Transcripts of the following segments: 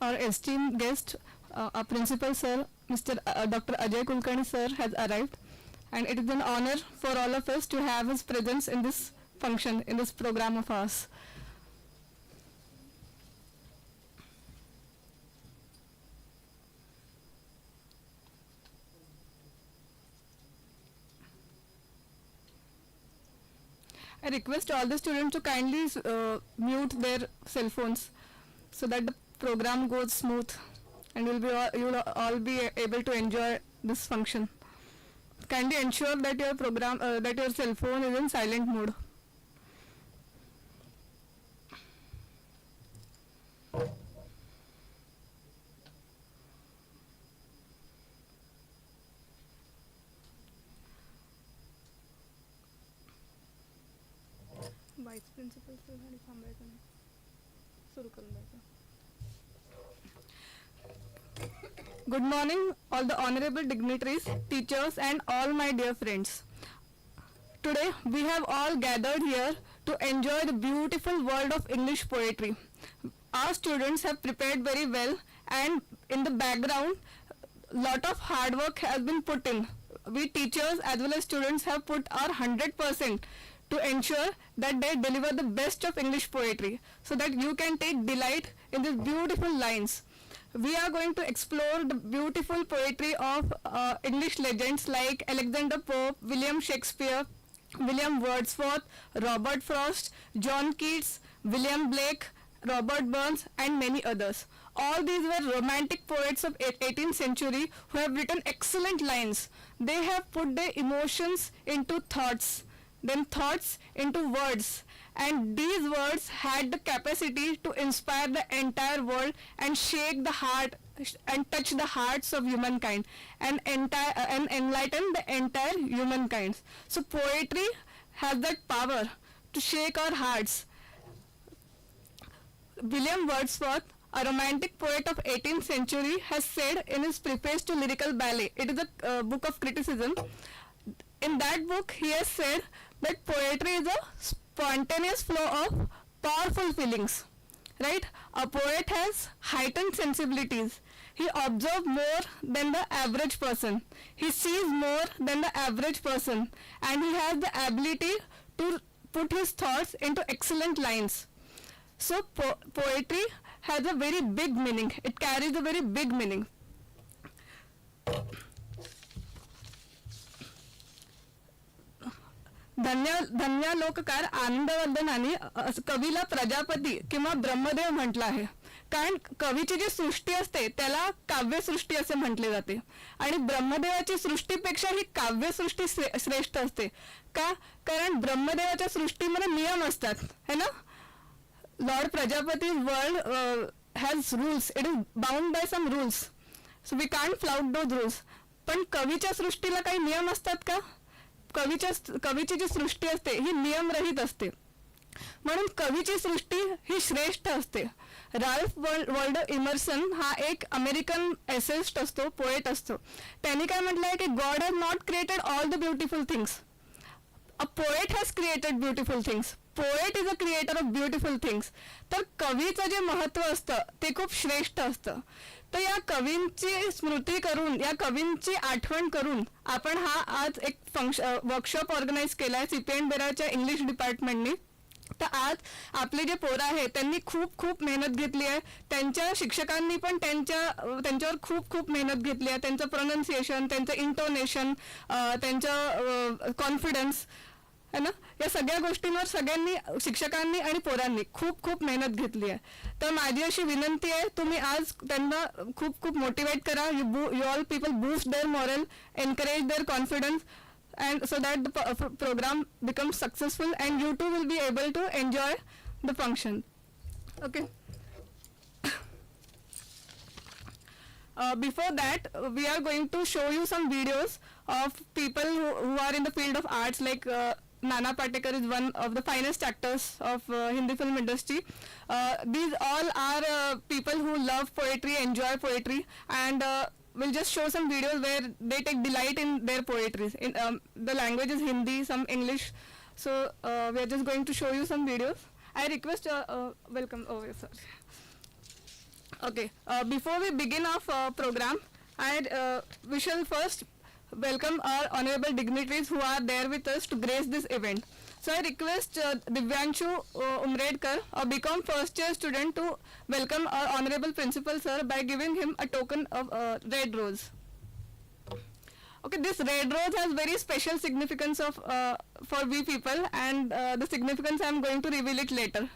our esteemed guest, our principal sir, Mr. Dr. Ajay Kulkarni sir has arrived, and it is an honor for all of us to have his presence in this function, in this program of ours. I request all the students to kindly mute their cell phones so that the program goes smooth and you will all be able to enjoy this function. Kindly ensure that your cell phone is in silent mode. Vice Principal sir आणि थांबायचं नाही, सुरू करून द्यायचं. Good morning, all the honorable dignitaries, teachers, and all my dear friends. Today we have all gathered here to enjoy the beautiful world of English poetry. Our students have prepared very well, and in the background lot of hard work has been put in. We teachers as well as students have put our 100% to ensure that they deliver the best of English poetry so that you can take delight in these beautiful lines. We are going to explore the beautiful poetry of English legends like Alexander Pope, William Shakespeare, William Wordsworth, Robert Frost, John Keats, William Blake, Robert Burns, and many others. All these were romantic poets of 18th century who have written excellent lines. They have put their emotions into thoughts, then thoughts into words, and these words had the capacity to inspire the entire world and shake the heart and touch the hearts of humankind and enlighten the entire humankind. So poetry has that power to shake our hearts. William Wordsworth, a romantic poet of 18th century, has said in his preface to Lyrical Ballet, it is a book of criticism. In that book, he has said that poetry is a spontaneous flow of powerful feelings. Right? A poet has heightened sensibilities. He observes more than the average person. He sees more than the average person, and he has the ability to put his thoughts into excellent lines. So poetry has a very big meaning. It carries a very big meaning. धन्य लोककार आनंदवर्धनाने कवीला प्रजापती किंवा ब्रह्मदेव म्हटलं आहे, कारण कवीची जी सृष्टी असते त्याला काव्यसृष्टी असे म्हटले जाते, आणि ब्रह्मदेवाची सृष्टीपेक्षा ही काव्यसृष्टी श्रेष्ठ असते. का? कारण ब्रह्मदेवाच्या सृष्टीमध्ये नियम असतात, है ना. Lord Prajapati world has rules, it is bound by some rules, so we can't flout those rules. पण कवीच्या सृष्टीला काही नियम असतात का? कवीची जी सृष्टी असते ही नियमरहित असते, म्हणून कवीची सृष्टी ही श्रेष्ठ असते. राल्फ वॉल्डो इमर्सन हा एक अमेरिकन एसेस्ट असतो, पोएट असतो. त्यांनी काय म्हटलंय की God has not created all the beautiful things, a poet has created beautiful things. Poet is a creator of beautiful things. तर कवीचं जे महत्व असतं ते खूप श्रेष्ठ असतं. तर या कवींची स्मृती करून, या कवींची आठवण करून आपण हा आज एक वर्कशॉप ऑर्गनाईज केलाय सीपीएन बेराच्या इंग्लिश डिपार्टमेंटनी. तर आज आपले जे पोरं आहेत त्यांनी खूप खूप मेहनत घेतली आहे. त्यांच्या शिक्षकांनी पण त्यांच्यावर खूप खूप मेहनत घेतली आहे. त्यांचं प्रोनाऊन्सिएशन, त्यांचं इंटोनेशन, त्यांचं कॉन्फिडन्स, है ना, या सगळ्या गोष्टींवर सगळ्यांनी, शिक्षकांनी आणि पोरांनी खूप खूप मेहनत घेतली आहे. तर माझी अशी विनंती आहे, तुम्ही आज त्यांना खूप खूप मोटिवेट करा. You all people boost their morale, encourage their confidence, and so that the program becomes successful and you too will be able to enjoy the function. Okay. Before that, we are going to show you some videos of people who are in the field of arts, like Nana Patekar is one of the finest actors of Hindi film industry. These all are people who love poetry, enjoy poetry, and we'll just show some videos where they take delight in their poetry. The language is Hindi, some English, so we are just going to show you some videos. I request welcome. Oh, yes, sorry. Okay, before we begin our program, we shall first welcome our honorable dignitaries who are there with us to grace this event. So I request Divyanshu Umredkar, a BCom first year student, to welcome our honorable principal sir by giving him a token of red rose. Okay, this red rose has very special significance for we people, and the significance I am going to reveal it later.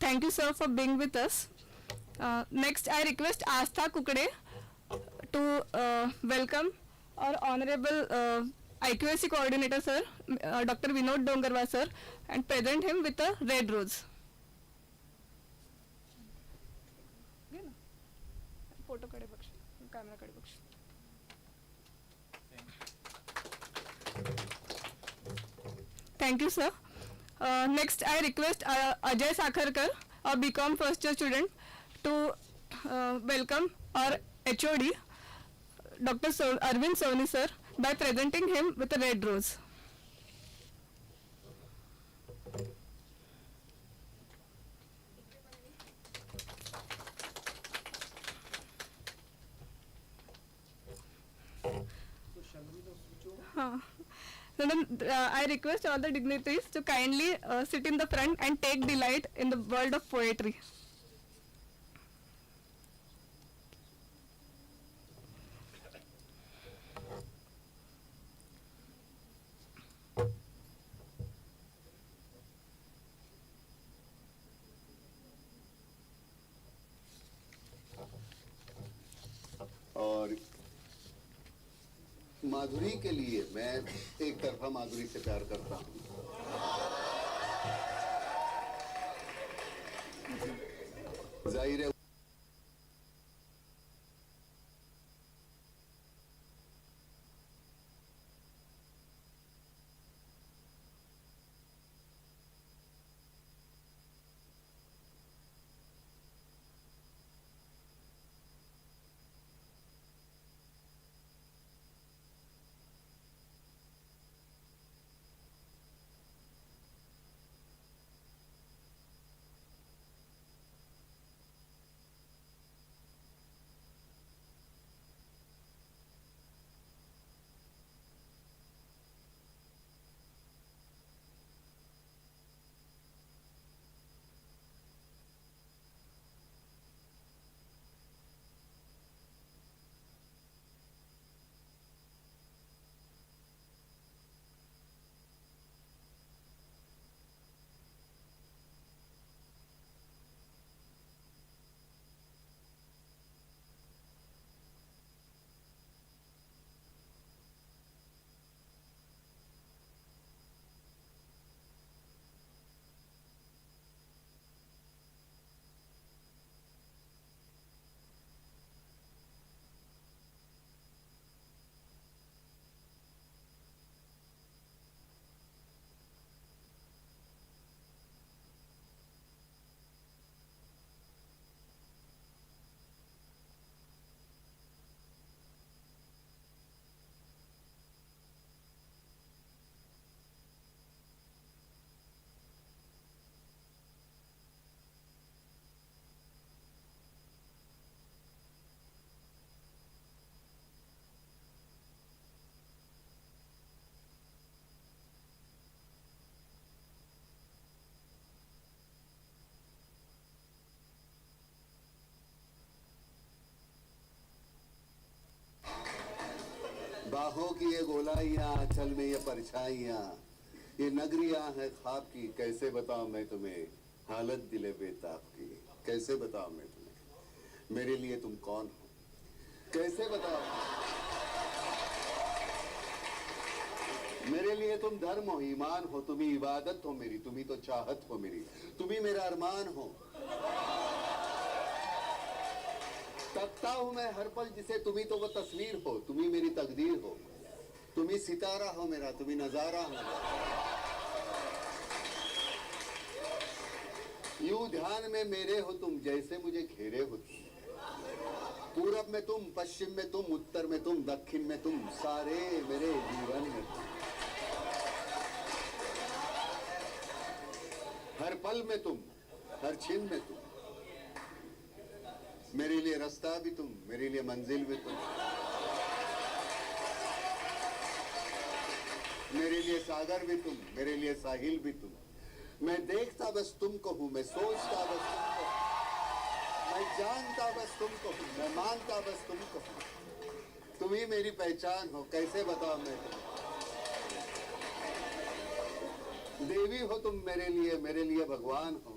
Thank you, sir, for being with us. Next, I request Astha Kukde to welcome our honorable IQAC coordinator, sir, Dr. Vinod Dongarwa, sir, and present him with a red rose. Photo kade baksh, camera kade baksh. Thank you, sir. Next, I request Ajay Sakharkar, a BCom first year student, to welcome our HOD, Dr. Arvind Soni, sir, by presenting him with a red rose. Then I request all the dignitaries to kindly sit in the front and take delight in the world of poetry. और माधुरी के लिए मैं एक तरफा माधुरी से प्यार करता हूँ। जाहिर है बाहों की ये गोलाइयाँ, आंचल में ये परछाइयाँ, ये नगरियाँ हैं ख्वाब की, कैसे बताऊं मैं तुम्हें हालत दिले बेताब की, कैसे बताऊं मैं तुम्हें मेरे लिए तुम कौन हो, कैसे बताऊं मेरे लिए तुम धर्म हो, ईमान हो, तुम ही इबादत हो मेरी, तुम ही तो चाहत हो मेरी, तुम ही मेरा अरमान हो। तकता हूं मैं हर पल जिसे, तुम ही तो वो तस्वीर हो, तुम ही मेरी तकदीर हो, तुम ही सितारा हो मेरा, तुम ही नजारा हो। यूं ध्यान में मेरे हो तुम, जैसे मुझे घेरे हो तुम। पूरब में तुम, पश्चिम में तुम, उत्तर में तुम, दक्षिण में तुम, सारे मेरे जीवन में तुम। हर पल में तुम, हर क्षण में तुम। मेरे लिए रास्ता भी तुम, मेरे लिए मंजिल भी तुम। मेरे लिए सागर भी तुम, मेरे लिए साहिल भी तुम। मैं देखता बस तुमको हूं, मैं सोचता बस तुमको हूं, मैं जानता बस तुमको हूं, मैं मानता बस तुमको हूं। तुम ही मेरी पहचान हो, कैसे बताऊं मैं तुम्हें। देवी हो तुम मेरे लिए भगवान हो।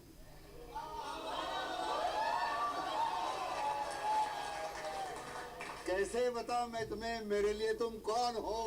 कैसे बताऊं मैं तुम्हें, मेरे लिए तुम कौन हो।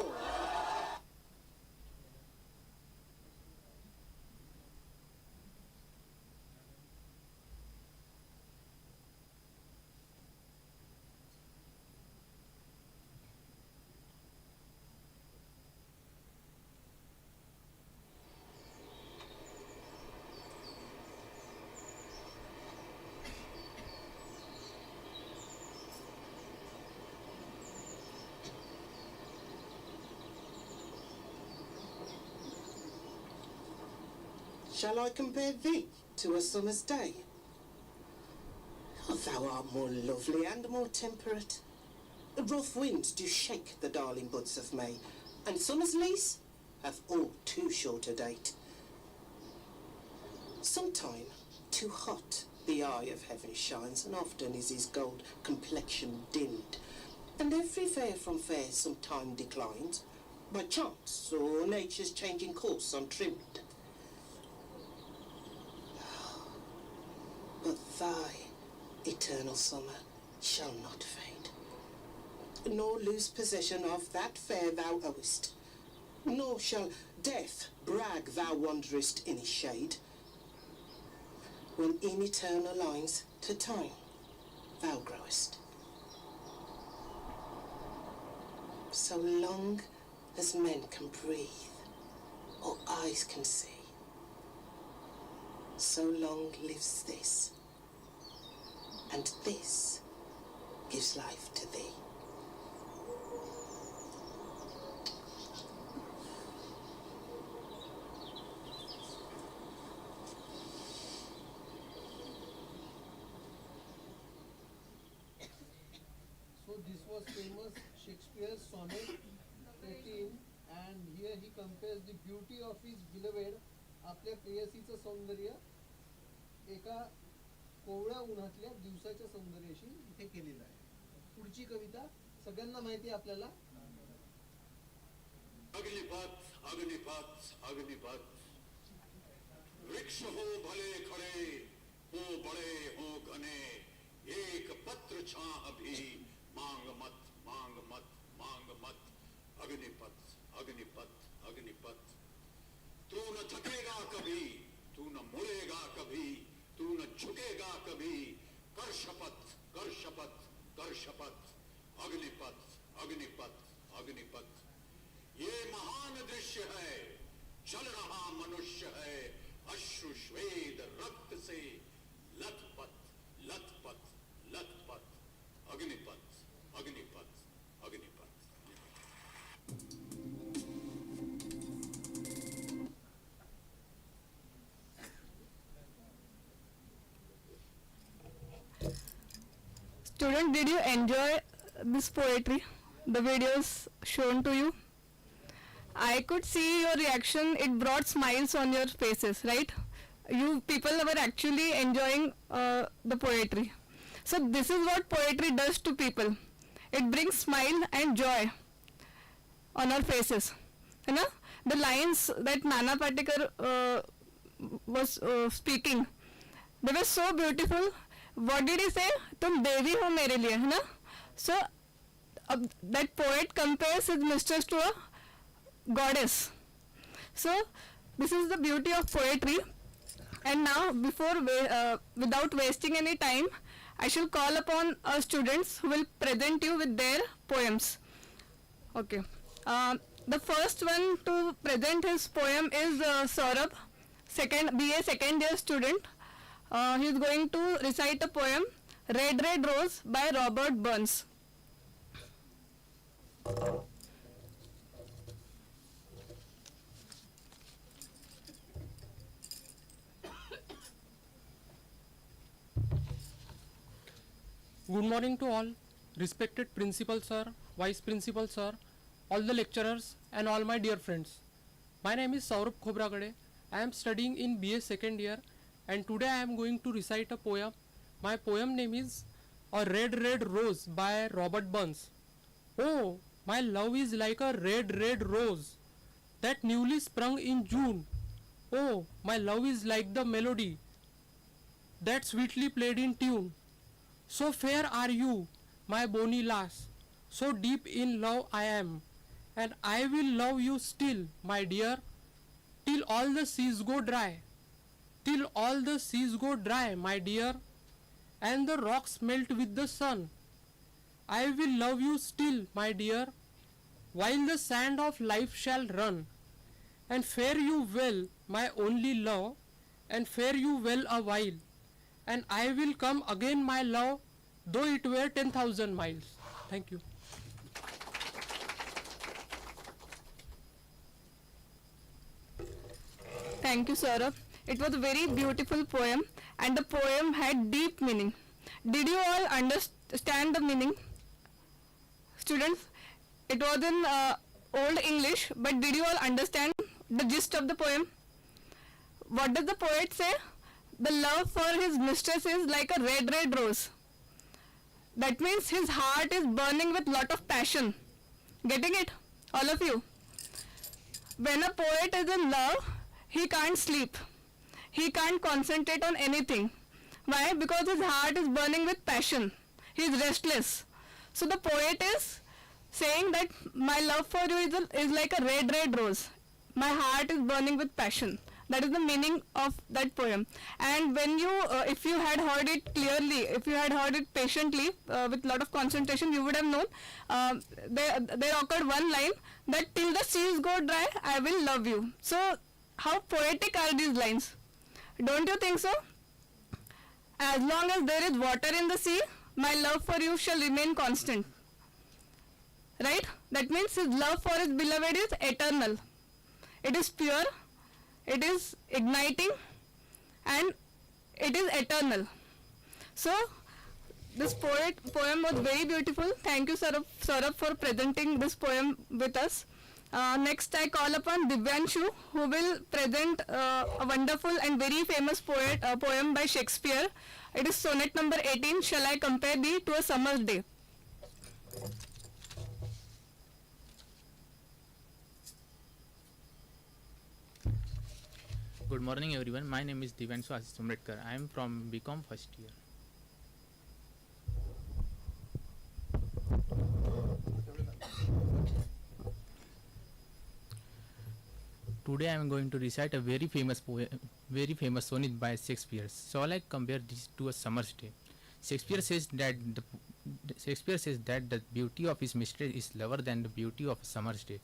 Shall I compare thee to a summer's day? Oh, thou art more lovely and more temperate. The rough winds do shake the darling buds of May, and summer's lease hath all too short a date. Sometime too hot the eye of heaven shines, and often is his gold complexion dimmed, and every fair from fair sometime declines, by chance or nature's changing course untrimmed. But thy eternal summer shall not fade, nor lose possession of that fair thou owest, nor shall death brag thou wanderest in his shade, when in eternal lines to time thou growest. So long as men can breathe, or eyes can see, so long lives this, and this gives life to thee. So this was famous Shakespeare's sonnet 18, and here he compares the beauty of his beloved, आपल्या प्रेयसीचं सौंदर्य एका कोवळ्या उन्हातल्या दिवसाच्या सौंदर्याशी इथे केलेलं आहे. पुढची कविता सगळ्यांना माहिती आहे आपल्याला. अग्निपथ अग्निपथ अग्निपथ, वृक्ष हो भले खड़े, हो बड़े हो घने, एक पत्र छाह भी मांग मत मांग मत मांग मत। अग्निपथ अग्निपथ अग्निपथ, तू न थकेगा कभी, तू न मुड़ेगा कभी, तू न झुकेगा कभी, कर शपथ कर शपथ कर शपथ। अग्निपथ अग्निपथ अग्निपथ, ये महान दृश्य है, चल रहा मनुष्य है, अश्रु श्वेद रक्त से लथपथ लथपथ लथपथ। Agnipath Agnipath Agnipath. Student, did you enjoy this poetry? The videos shown to you? I could see your reaction. It brought smiles on your faces, right? You people were actually enjoying the poetry. So this is what poetry does to people. It brings smile and joy on our faces. You know, the lines that Nana Patekar was speaking, they were so beautiful. What did he say? तुम देवी हो मेरे लिए, है ना? So that poet compares his mistress to a goddess. So this is the beauty of poetry. And now, without wasting any time, I shall call upon our students who will present you with their poems. Okay. The first one to present his poem is Saurabh, BA second year student. He is going to recite a poem, Red Red Rose by Robert Burns. Good morning to all, respected principal sir, vice principal sir, all the lecturers and all my dear friends. My name is Saurabh Khobragade. I am studying in BA second year and today I am going to recite a poem. My poem name is A Red Red Rose by Robert Burns. Oh, my love is like a red red rose that newly sprung in June. Oh, my love is like the melody that sweetly played in tune. So fair are you, my bonny lass, so deep in love I am, and I will love you still, my dear, till all the seas go dry, till all the seas go dry, my dear, and the rocks melt with the sun. I will love you still, my dear, while the sand of life shall run, and fare you well, my only love, and fare you well a while. And I will come again, my love, though it were 10,000 miles. Thank you. Thank you, Saurabh. It was a very beautiful poem and the poem had deep meaning. Did you all understand the meaning? Students, it was in Old English, but did you all understand the gist of the poem? What does the poet say? The love for his mistress is like a red red rose. That means his heart is burning with lot of passion. Getting it? All of you? When a poet is in love, he can't sleep. He can't concentrate on anything. Why? Because his heart is burning with passion. He is restless. So the poet is saying that my love for you is like a red red rose. My heart is burning with passion. That is the meaning of that poem. And when you, if you had heard it clearly, if you had heard it patiently, with lot of concentration, you would have known there occurred one line that till the seas go dry, I will love you. So how poetic are these lines? Don't you think so? As long as there is water in the sea, my love for you shall remain constant. Right? That means his love for his beloved is eternal. It is pure. It is igniting and it is eternal. So this poem was very beautiful. Thank you, Saurabh, for presenting this poem with us. Next I call upon Divyanshu, who will present a wonderful and very famous poem by Shakespeare. It is sonnet number 18, Shall I Compare Thee to a Summer's Day. Good morning everyone. My name is Divyanshu Somretkar. I am from BCom first year. Today I am going to recite a very famous sonnet by Shakespeare. Shall I compare this to a summer's day? Shakespeare says that the beauty of his mistress is lower than the beauty of a summer's day.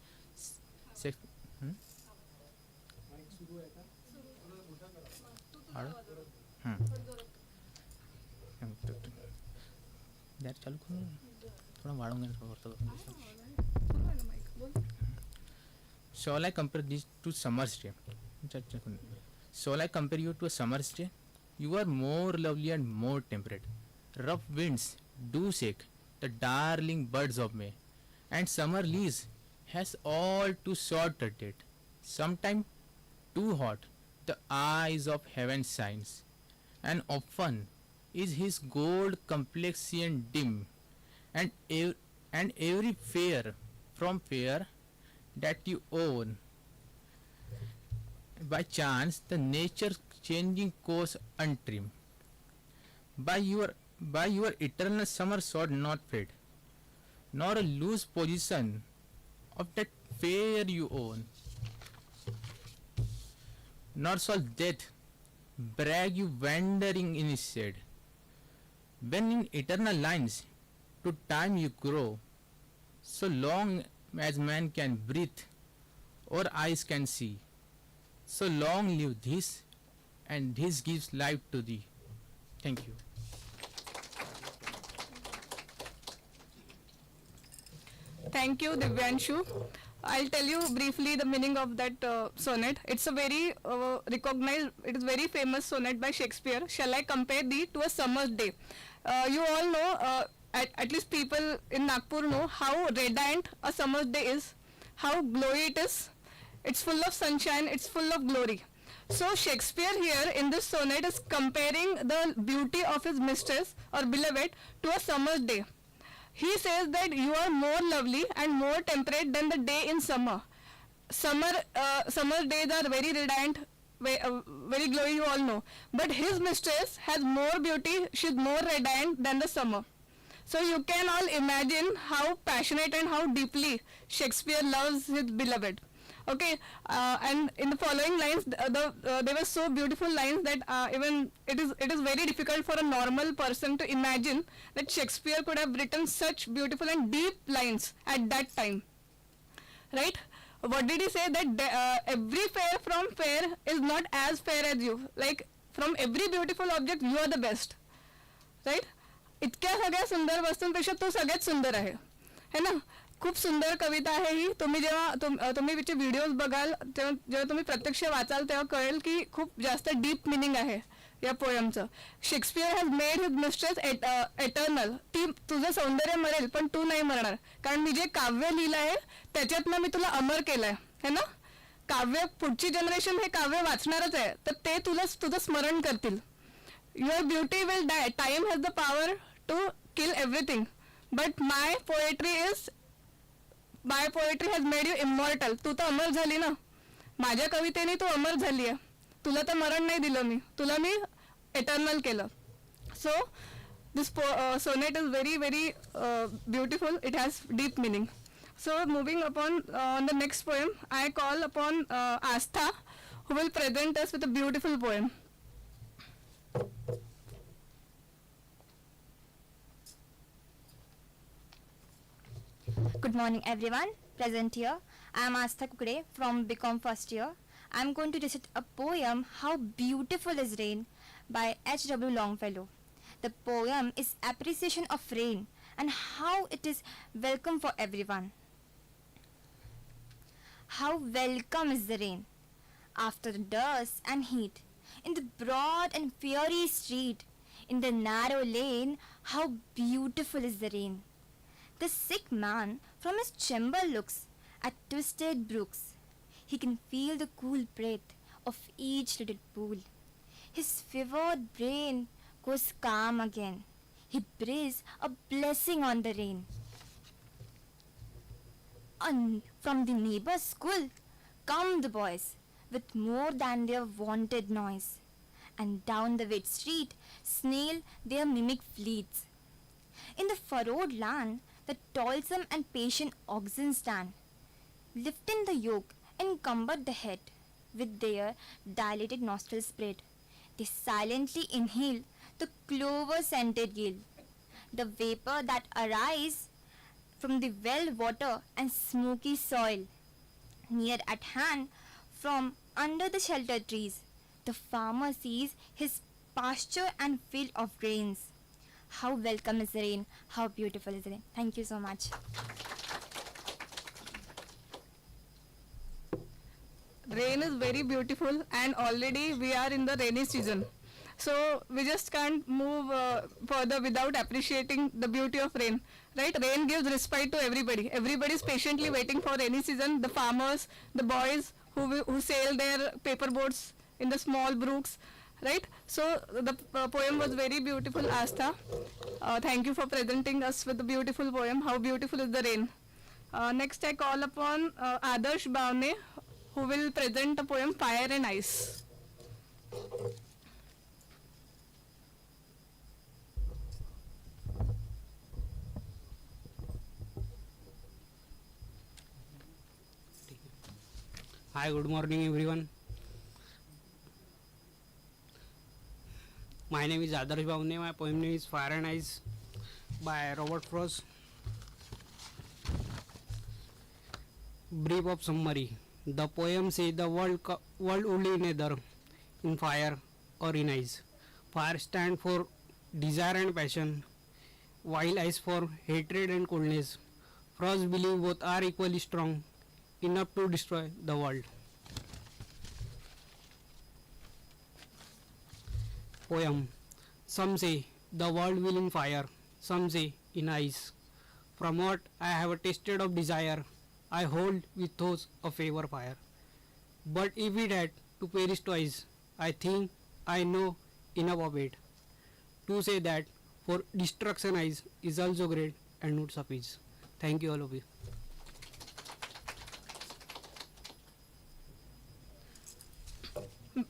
चालू करो थोड़ा वाढूंगा Shall I compare this to summer's day? Shall I compare you to a summer's day? You are more lovely and more temperate. Rough winds do shake the darling birds of May, and summer leaves has all too short a date. Sometime too hot the eyes of heaven shines, and often is his gold complexion dim, and every fair from fair that you own by chance the nature changing course untrim. By your eternal summer shall not fade, nor a loose position of that fair you own, nor shall death brag you wandering in his shade. When in eternal lines to time you grow, so long as man can breathe or eyes can see, so long live this, and this gives life to thee. Thank you. Thank you, Divyanshu. I'll tell you briefly the meaning of that sonnet. It's a very recognized, it is very famous sonnet by Shakespeare. Shall I compare thee to a summer's day? You all know, at least people in Nagpur know how radiant a summer's day is, how glowy it is. It's full of sunshine, it's full of glory. So Shakespeare here in this sonnet is comparing the beauty of his mistress or beloved to a summer's day. He says that you are more lovely and more temperate than the day in summer. Summer days are very radiant, very glowy, you all know. But his mistress has more beauty, she's more radiant than the summer. So you can all imagine how passionate and how deeply Shakespeare loves his beloved. Okay, and in the following lines, they were so beautiful lines that even it is very difficult for a normal person to imagine that Shakespeare could have written such beautiful and deep lines at that time. Right? What did he say? That every fair from fair is not as fair as you. Like from every beautiful object, you are the best. Right? इतक्या सगळ्या सुंदर वस्तूंपेक्षा तो सगळ्यात सुंदर आहे है ना. खूप सुंदर कविता आहे ही. तुम्ही जेव्हा तुम्ही तिचे व्हिडिओज बघाल तेव्हा जेव्हा तुम्ही प्रत्यक्ष वाचाल तेव्हा कळेल की खूप जास्त डीप मिनिंग आहे या पोयमचं. Shakespeare has made his mistress eternal. ती तुझं सौंदर्य मरेल पण तू नाही मरणार, कारण मी जे काव्य लिहिलं आहे त्याच्यातनं मी तुला अमर केलंय है ना. काव्य पुढची जनरेशन हे काव्य वाचणारच आहे, तर ते तुझं स्मरण करतील. Your beauty will die. Time has the power to kill everything, but my poetry has made you immortal. तू तर अमर झाली ना, माझ्या कवितेने तू अमर झाली आहे. तुला तर मरण नाही दिलं मी, तुला मी एटर्नल केलं. So this sonnet is very very beautiful. It has deep meaning. So moving upon on the next poem, I call upon Astha, who will present us with a beautiful poem. Good morning everyone. Present here. I am Astha Kukre from BCom first year. I am going to recite a poem, How Beautiful is Rain by H.W. Longfellow. The poem is appreciation of rain and how it is welcome for everyone. How welcome is the rain after the dust and heat, in the broad and fiery street, in the narrow lane, how beautiful is the rain. The sick man from his chamber looks at twisted brooks. He can feel the cool breath of each little pool. His fevered brain goes calm again. He breathes a blessing on the rain. From the neighbor's school come the boys with more than their wonted noise, and down the wet street snail their mimic fleets. In the furrowed land the toilsome and patient oxen stand, lifting the yoke encumbered the head, with their dilated nostrils spread. They silently inhale the clover-scented yield, the vapor that arises from the well water and smoky soil. Near at hand, from under the shelter trees, the farmer sees his pasture and field of grains. How welcome is the rain, how beautiful is the rain. Thank you so much. Rain is very beautiful, and already we are in the rainy season. So we just can't move further without appreciating the beauty of rain. Right? Rain gives respite to everybody. Everybody is patiently waiting for rainy season. The farmers, the boys who sail their paper boats in the small brooks. Right? So the poem was very beautiful, Astha. Thank you for presenting us with the beautiful poem, How Beautiful is the Rain. Next I call upon Adarsh Bhavne, who will present the poem Fire and Ice. Hi, good morning everyone. My name is Adarsh Bhavne. My poem name is Fire and Ice by Robert Frost. Brief of summary. The poem says the world only neither in fire or in ice. Fire stands for desire and passion, while as for hatred and coldness, Frost believe both are equally strong enough to destroy the world. Poem. Some say the world will in fire, some say in ice. From what I have tasted of desire, I hold with those of favor fire. But if it had to perish twice, I think I know enough of it to say that for destruction is also great and would suffice. Thank you all of you.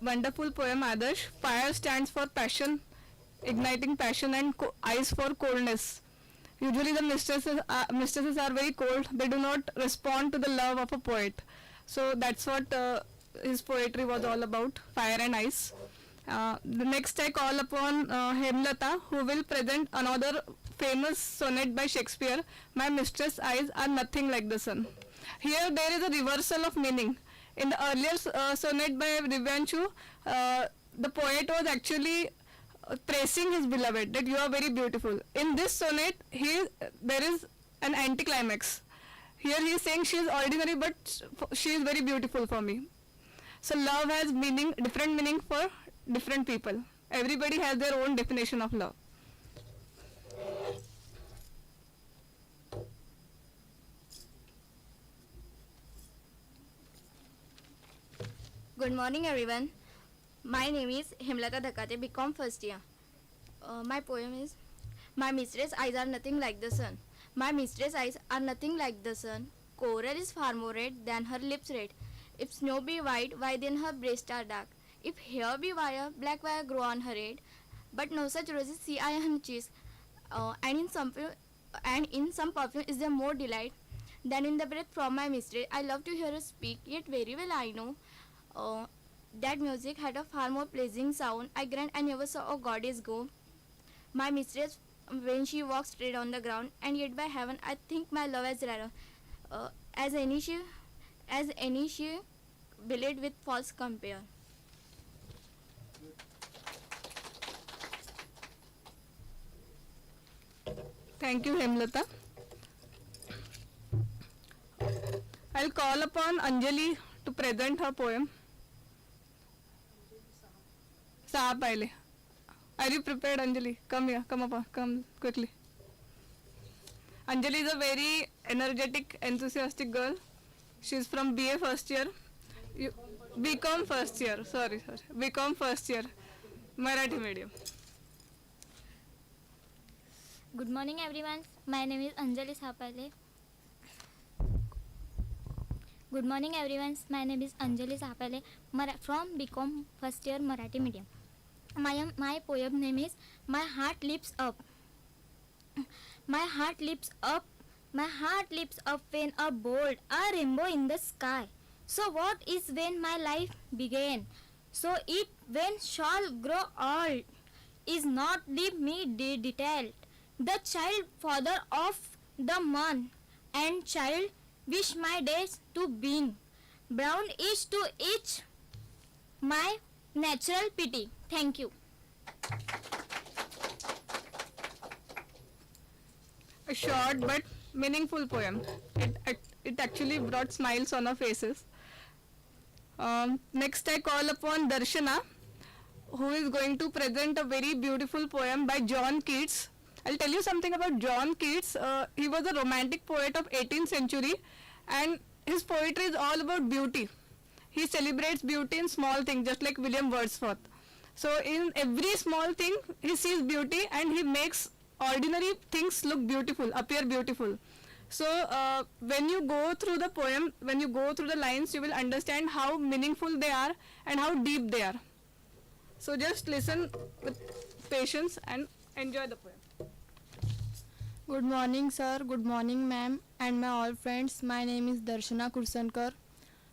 Wonderful poem, Adarsh. Fire stands for passion, igniting passion, and ice for coldness. Usually, the mistresses are very cold. They do not respond to the love of a poet. So that's what his poetry was all about: fire and ice. The next I call upon Hemlata, who will present another famous sonnet by Shakespeare, My Mistress' Eyes Are Nothing Like the Sun. Here there is a reversal of meaning. In the earlier sonnet by Divyanshu, the poet was actually praising his beloved, that you are very beautiful. In this sonnet, there is an anticlimax. Here he is saying she is ordinary, but she is very beautiful for me. So love has meaning, different meaning for different people. Everybody has their own definition of love. Good morning, everyone. My name is Himlata Dhakate, BCom first year. My poem is My mistress' eyes are nothing like the sun. My mistress' eyes are nothing like the sun. Coral is far more red than her lips red. If snow be white, why then her breasts are dark? If hair be wire, black wire grow on her head. But no such roses see I on cheese. And in some perfume is there more delight than in the breath from my mistress. I love to hear her speak, yet very well I know that music had a far more pleasing sound. I grant I never saw a goddess go. My mistress, when she walks straight on the ground, and yet by heaven, I think my love as rare as any she believed with false compare. Thank you, Hemlata. I'll call upon Anjali to present her poem. Saha Paile. Are you prepared, Anjali? Come here, come quickly. Anjali is a very energetic, enthusiastic girl. She's from BA first year. BCom first year, sorry. BCom first year, Marathi medium. Good morning, everyone. My name is Anjali Sapale. Good morning, everyone. My name is Anjali Sapale from BCom first year Marathi medium. My poem name is My Heart Leaps Up. My heart leaps up. My heart leaps up when a bold, a rainbow in the sky. So what is when my life began? So it when shall grow old is not leave me detailed. The child father of the moon and child wish my days to being brown each to each my natural pity. Thank you. A short but meaningful poem. It actually brought smiles on our faces. Next I call upon Darshana, who is going to present a very beautiful poem by John Keats. I'll tell you something about John Keats. He was a romantic poet of 18th century, and his poetry is all about beauty. He celebrates beauty in small things, just like William Wordsworth. So in every small thing, he sees beauty and he makes ordinary things look beautiful, appear beautiful. So when you go through the poem, when you go through the lines, you will understand how meaningful they are and how deep they are. So just listen with patience and enjoy the poem. Good morning, sir. Good morning, ma'am, and my all friends. My name is Darshana Kursankar.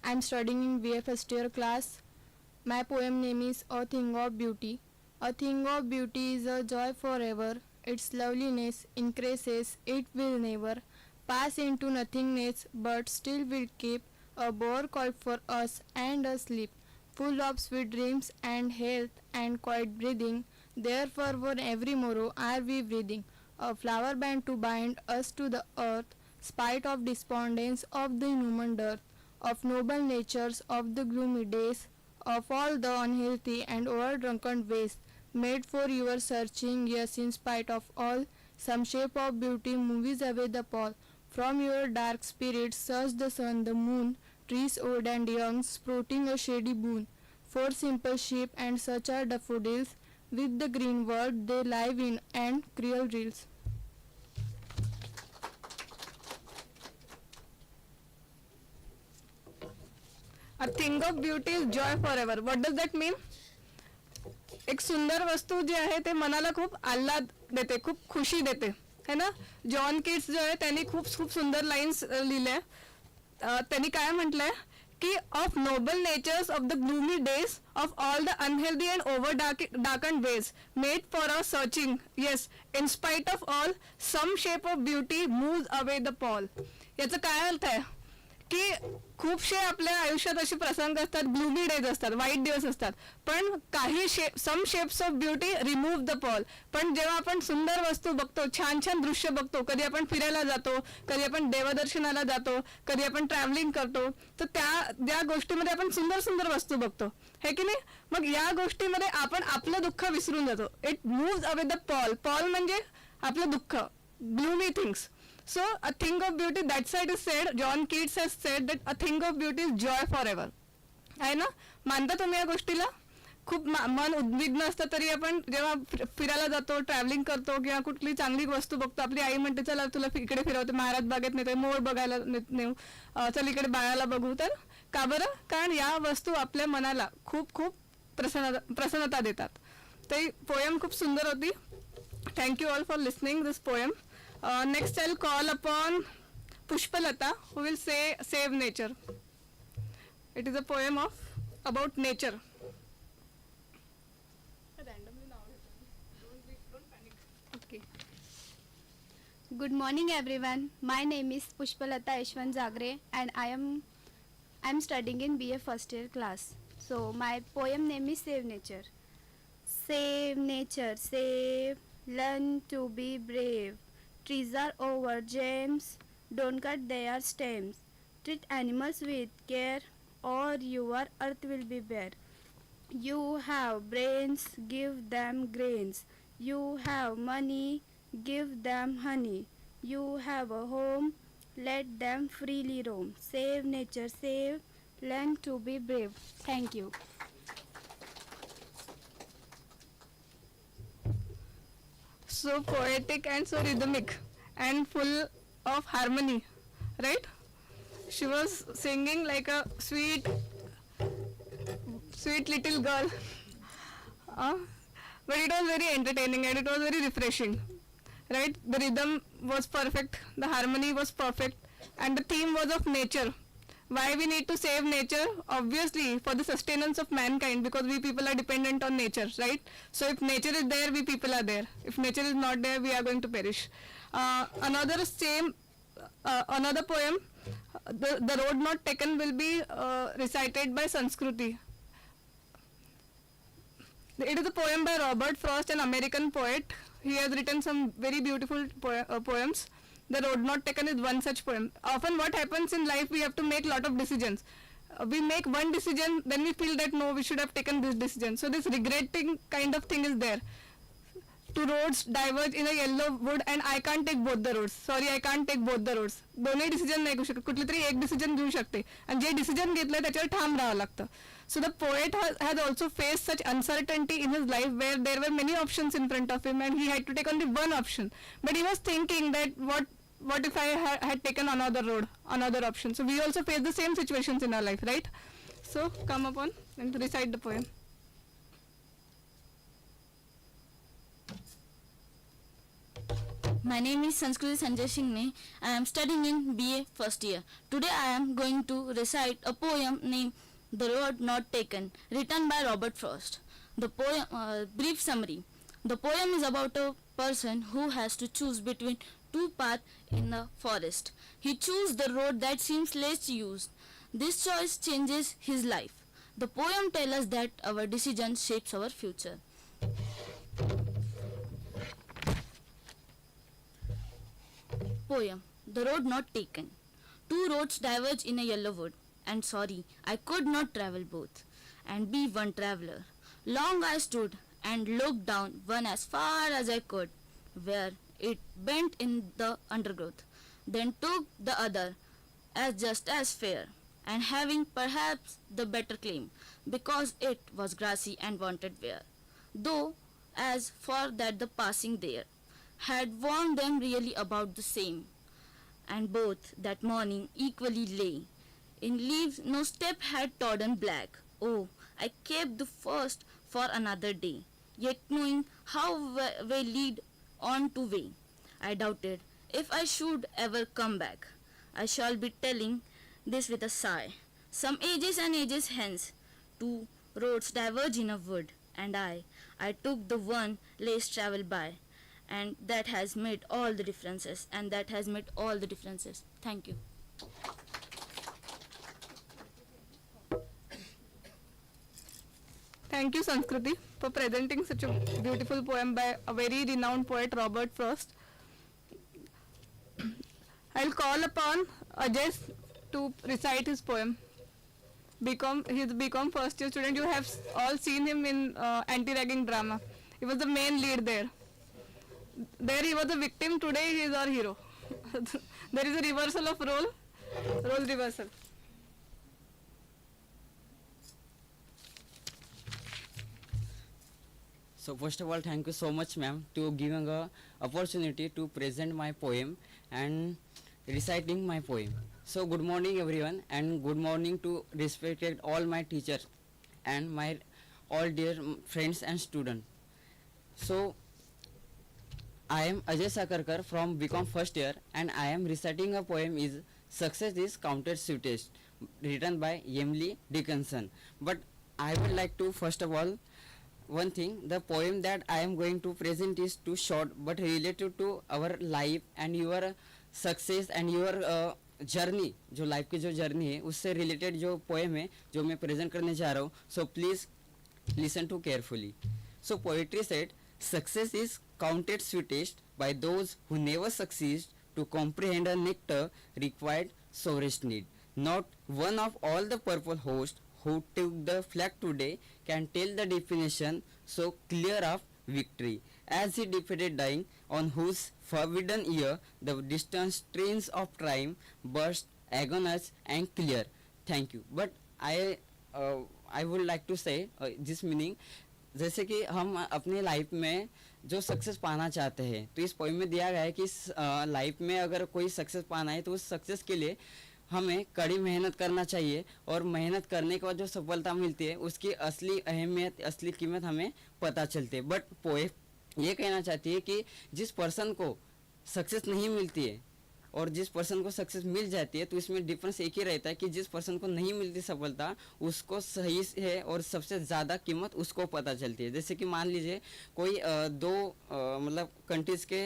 I am studying in BA first year class. My poem name is A Thing of Beauty. A thing of beauty is a joy forever. Its loveliness increases, it will never pass into nothingness, but still will keep a bower called for us and a sleep, full of sweet dreams and health and quiet breathing. Therefore, for every morrow are we breathing, a flower band to bind us to the earth, spite of despondence of the human dearth, of noble natures of the gloomy days, of all the unhealthy and over-drunken ways, made for your searching, yes, in spite of all, some shape of beauty moves away the pall. From your dark spirit surge the sun, the moon, trees old and young, sprouting a shady boon. For simple sheep and such are daffodils, with the green world they live in and cruel reels. A thing of beauty is joy forever. What does that mean? एक सुंदर वस्तू जी आहे ते मनाला खूप आल्हाद देते, खूप खुशी देते, है ना. जॉन किट्स जो आहे त्यांनी खूप खूप सुंदर लाईन्स लिहिल्या. त्यांनी काय म्हटलंय की of noble natures of the gloomy days of all the unhealthy and over darken ways made for a searching, yes, in spite of all some shape of beauty moves away the pall. याचा काय अर्थ आहे की खूपशे आपल्या आयुष्यात असे प्रसंग असतात, gloomy days असतात, वाईट दिवस असतात, पण काही some shapes of beauty remove the pall. पण जेव्हा आपण सुंदर वस्तू बघतो, छान छान दृश्य बघतो, कधी आपण फिरायला जातो, कधी आपण देवदर्शनाला जातो, कधी आपण ट्रॅव्हलिंग करतो, तर त्या गोष्टीमध्ये आपण सुंदर सुंदर वस्तू बघतो, हे की नाही. मग या गोष्टीमध्ये आपण आपलं दुःख विसरून जातो. It moves away the Paul. Paul म्हणजे आपलं दुःख, gloomy things. So a thing of beauty, that side is said, John Keats has said that a thing of beauty is joy forever. आहे ना. मानता तुम्ही या गोष्टीला? खूप मन उद्विग्न असतं तरी आपण जेव्हा फिरायला जातो, ट्रॅव्हलिंग करतो किंवा कुठली चांगली वस्तू बघतो, आपली आई म्हणते चला तुला इकडे फिरवते, महाराज बागेत नेते, मोर बघायला नेऊ, चल इकडे बाळाला बघू. तर का बरं? कारण या वस्तू आपल्या मनाला खूप खूप प्रसन्नता देतात. तर पोयम खूप सुंदर होती. Thank you all for listening this poem. Next I'll call upon Pushpalata, who will say Save Nature. It is a poem about nature. Okay. Good morning everyone. My name is Pushpalata Yashwant Zagre and I'm studying in BA first year class. So my poem name is Save Nature. Save nature, save, learn to be brave. Trees are our gems, don't cut their stems. Treat animals with care, or your earth will be bare. You have brains, give them grains. You have money, give them honey. You have a home, let them freely roam. Save nature, save, learn to be brave. Thank you. So poetic and so rhythmic and full of harmony, right? She was singing like a sweet little girl. But it was very entertaining and it was very refreshing, right? The rhythm was perfect, the harmony was perfect, and the theme was of nature. Why we need to save nature? Obviously for the sustenance of mankind, because we people are dependent on nature, right? So if nature is there, we people are there. If nature is not there, we are going to perish. Another poem, the road not taken, will be recited by Sanskriti. It is a poem by Robert Frost, an American poet. He has written some very beautiful poems. The road not taken is one such poem. Often what happens in life, we have to make lot of decisions. We make one decision, then we feel that no, we should have taken this decision. So this regretting kind of thing is there. Two roads diverge in a yellow wood and I can't take both the roads. Sorry, I can't take both the roads. दोन्ही decision नाही घेऊ शकत, कुठली तरी एक decision घेऊ शकते, आणि जे डिसिजन घेतलंय त्याच्यावर ठाम राहावं लागतं. So the poet has also faced such uncertainty in his life where there were many options in front of him and he had to take only one option. But he was thinking that what if I had taken another road, another option. So we also face the same situations in our life, right? So come upon and recite the poem. My name is Sanskriti Sanjay Singh. I am studying in BA first year. Today I am going to recite a poem named The Road Not Taken, written by Robert Frost. The poem, brief summary. The poem is about a person who has to choose between two paths in the forest. He chooses the road that seems less used. This choice changes his life. The poem tells us that our decision shapes our future. Poem, The Road Not Taken. Two roads diverge in a yellow wood, and sorry, I could not travel both, and be one traveler. Long I stood, and looked down one as far as I could, where it bent in the undergrowth, then took the other as just as fair, and having perhaps the better claim, because it was grassy and wanted wear. Though, as for that the passing there, had warned them really about the same, and both that morning equally lay. In leaves no step had trodden black. Oh, I kept the first for another day, yet knowing how way lead on to way. I doubted if I should ever come back. I shall be telling this with a sigh. Some ages and ages hence, two roads diverge in a wood, and I took the one less traveled by, and that has made all the differences, and that has made all the differences. Thank you. Thank you, Sanskriti, for presenting such a beautiful poem by a very renowned poet, Robert Frost. I'll call upon Ajay to recite his poem. He's a BCom first year student. You have all seen him in anti-ragging drama. He was the main lead there. There he was a victim, today he is our hero. There is a reversal of role reversal. So first of all, thank you so much, ma'am, to giving a opportunity to present my poem and reciting my poem. So good morning everyone, and good morning to respected all my teachers and my all dear friends and students. So I am Ajay Sakarkar from BCom first year, and I am reciting a poem is Success is Counted Sweetest, written by Emily Dickinson. But I would like to first of all one thing, the poem that I am going to present is too short but related to our life and your success and your journey, जो life की जो journey है उससे related जो poem है जो मैं present करने जा रहा हूँ. So please listen to carefully. So poetry said success is counted sweetest by those who never succeed to comprehend a nectar required sorest need. Not one of all the purple host who took the flag today can tell the definition so clear of victory, as he defeated dying, on whose forbidden ear the distant strains of triumph burst agonized and clear. Thank you. But I would like to say this meaning, जैसे कि हम अपने life में जो success पाना चाहते हैं, तो इस पोएम में दिया गया है कि लाइफ में अगर कोई सक्सेस पाना है तो उस सक्सेस के लिए हमें कड़ी मेहनत करना चाहिए, और मेहनत करने के बाद जो सफलता मिलती है उसकी असली अहमियत, असली कीमत हमें पता चलती है. बट पोएम ये कहना चाहती है कि जिस पर्सन को सक्सेस नहीं मिलती है और जिस पर्सन को सक्सेस मिल जाती है, तो इसमें डिफरेंस एक ही रहता है कि जिस पर्सन को नहीं मिलती सफलता उसको सही है और सबसे ज़्यादा कीमत उसको पता चलती है. जैसे कि मान लीजिए कोई दो मतलब कंट्रीज़ के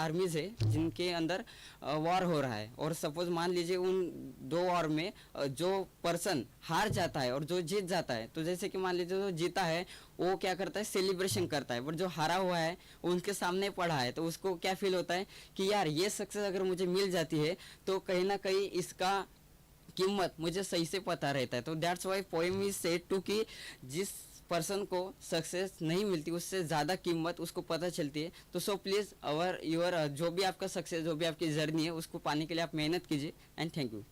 आर्मीज़ है जिनके अंदर वॉर हो रहा है, और सपोज मान लीजिए उन दो वॉर में जो पर्सन हार जाता है और जो जीत जाता है, तो जैसे कि मान लीजिए जो जीता है वो क्या करता है, सेलिब्रेशन करता है, बट जो हारा हुआ है उनके सामने पड़ा है तो उसको क्या फील होता है कि यार ये सक्सेस अगर मुझे मिल जाती है तो कहीं ना कहीं इसका कीमत मुझे सही से पता रहता है. तो that's why poem is said to कि जिस पर्सन को सक्सेस नहीं मिलती उससे ज़्यादा कीमत उसको पता चलती है. तो सो प्लीज़ योर जो भी आपका सक्सेस, जो भी आपकी जर्नी है उसको पाने के लिए आप मेहनत कीजिए. And thank you.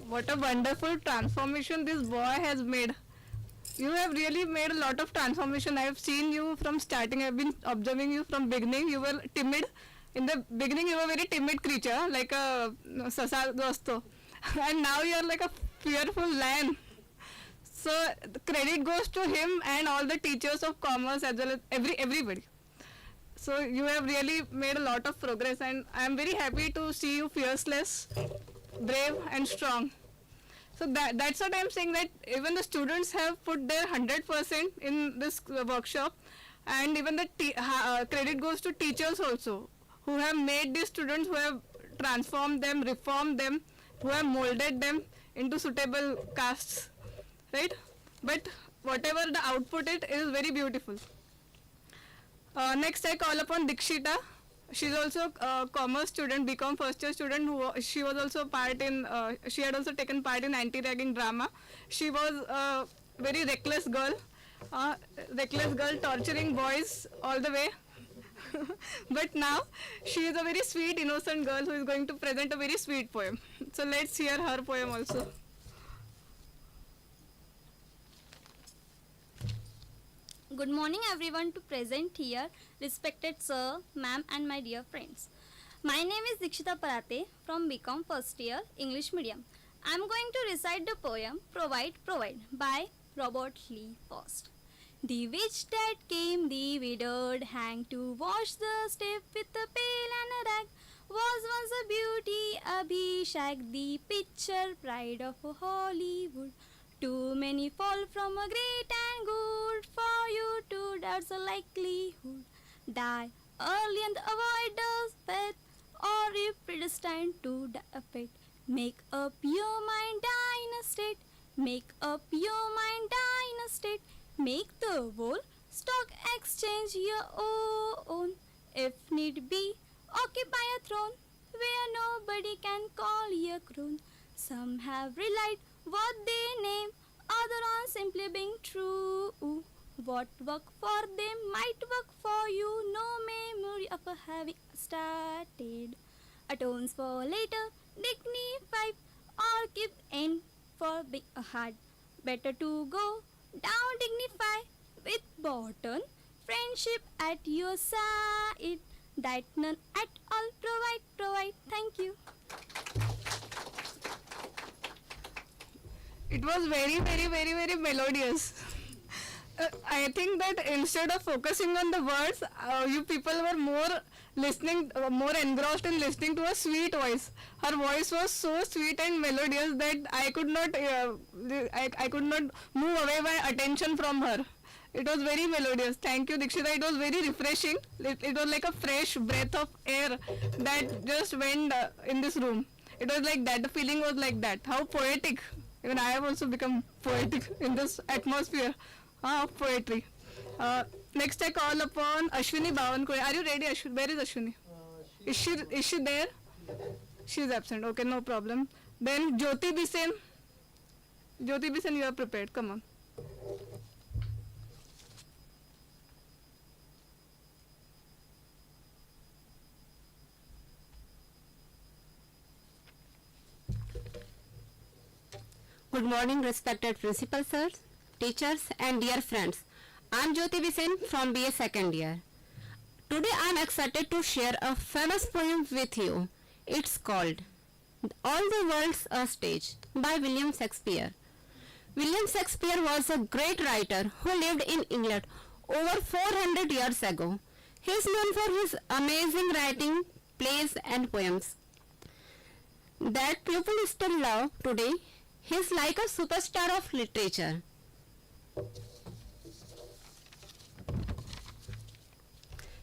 What a wonderful transformation this boy has made. You have really made a lot of transformation. I have seen you from starting. I have been observing you from beginning. You were timid. In the beginning, you were a very timid creature, like a sasa dosto. And now you are like a fearful lion. So the credit goes to him and all the teachers of commerce as well as everybody. So you have really made a lot of progress, and I am very happy to see you fearless, brave and strong. So that's what I'm saying, that even the students have put their 100% in this workshop, and even the credit goes to teachers also, who have made these students, who have transformed them, reformed them, who have molded them into suitable castes, right? But whatever the output it is very beautiful. Next, I call upon Dikshita. She's also a commerce student, BCom first year student. She was also part in. She had also taken part in anti-ragging drama. She was a very reckless girl torturing boys all the way. But now she is a very sweet, innocent girl who is going to present a very sweet poem. So let's hear her poem also. Good morning everyone to present here, respected sir, ma'am and my dear friends. My name is Dikshita Parate from BCom first year English medium. I am going to recite the poem Provide by Robert Lee Frost. The witch that came the widowed hang to wash the step with a pail and a rag was once a beauty, Abhishek, the picture pride of Hollywood. Too many fall from a great and good for you to doubt's a likelihood. Die early and avoid the fate, or if predestined to die a fate. Make up your mind, die in a state. Make up your mind, die in a state. Make the whole stock exchange your own. If need be, occupy a throne where nobody can call you a crone. Some have relied what they name, other on simply being true. What work for them might work for you. No memory of a having started. Atones for later, dignified, or keep in for being a hard. Better to go down dignified with bottom friendship at your side. That none at all provide. Thank you. It was very, very, very, very melodious. I think that instead of focusing on the words, you people were more listening, more engrossed in listening to a sweet voice. Her voice was so sweet and melodious that I could not move away my attention from her. It was very melodious. Thank you, Dikshita. It was very refreshing. It was like a fresh breath of air that just went in this room. It was like that. The feeling was like that. How poetic. Even I have also become poetic in this atmosphere of poetry. Next, I call upon Ashwini Bawankole. Are you ready, Ashwini? Where is Ashwini? Is she there? She is absent. Okay, no problem. Then Jyoti Bisen. Jyoti Bisen, you are prepared. Come on. Good morning, respected principal sirs, teachers and dear friends. I am Jyoti Bisen from BA second year. Today I am excited to share a famous poem with you. It's called All the World's a Stage by William Shakespeare. William Shakespeare was a great writer who lived in England over 400 years ago. He is known for his amazing writing, plays and poems that people still love today. He is like a superstar of literature.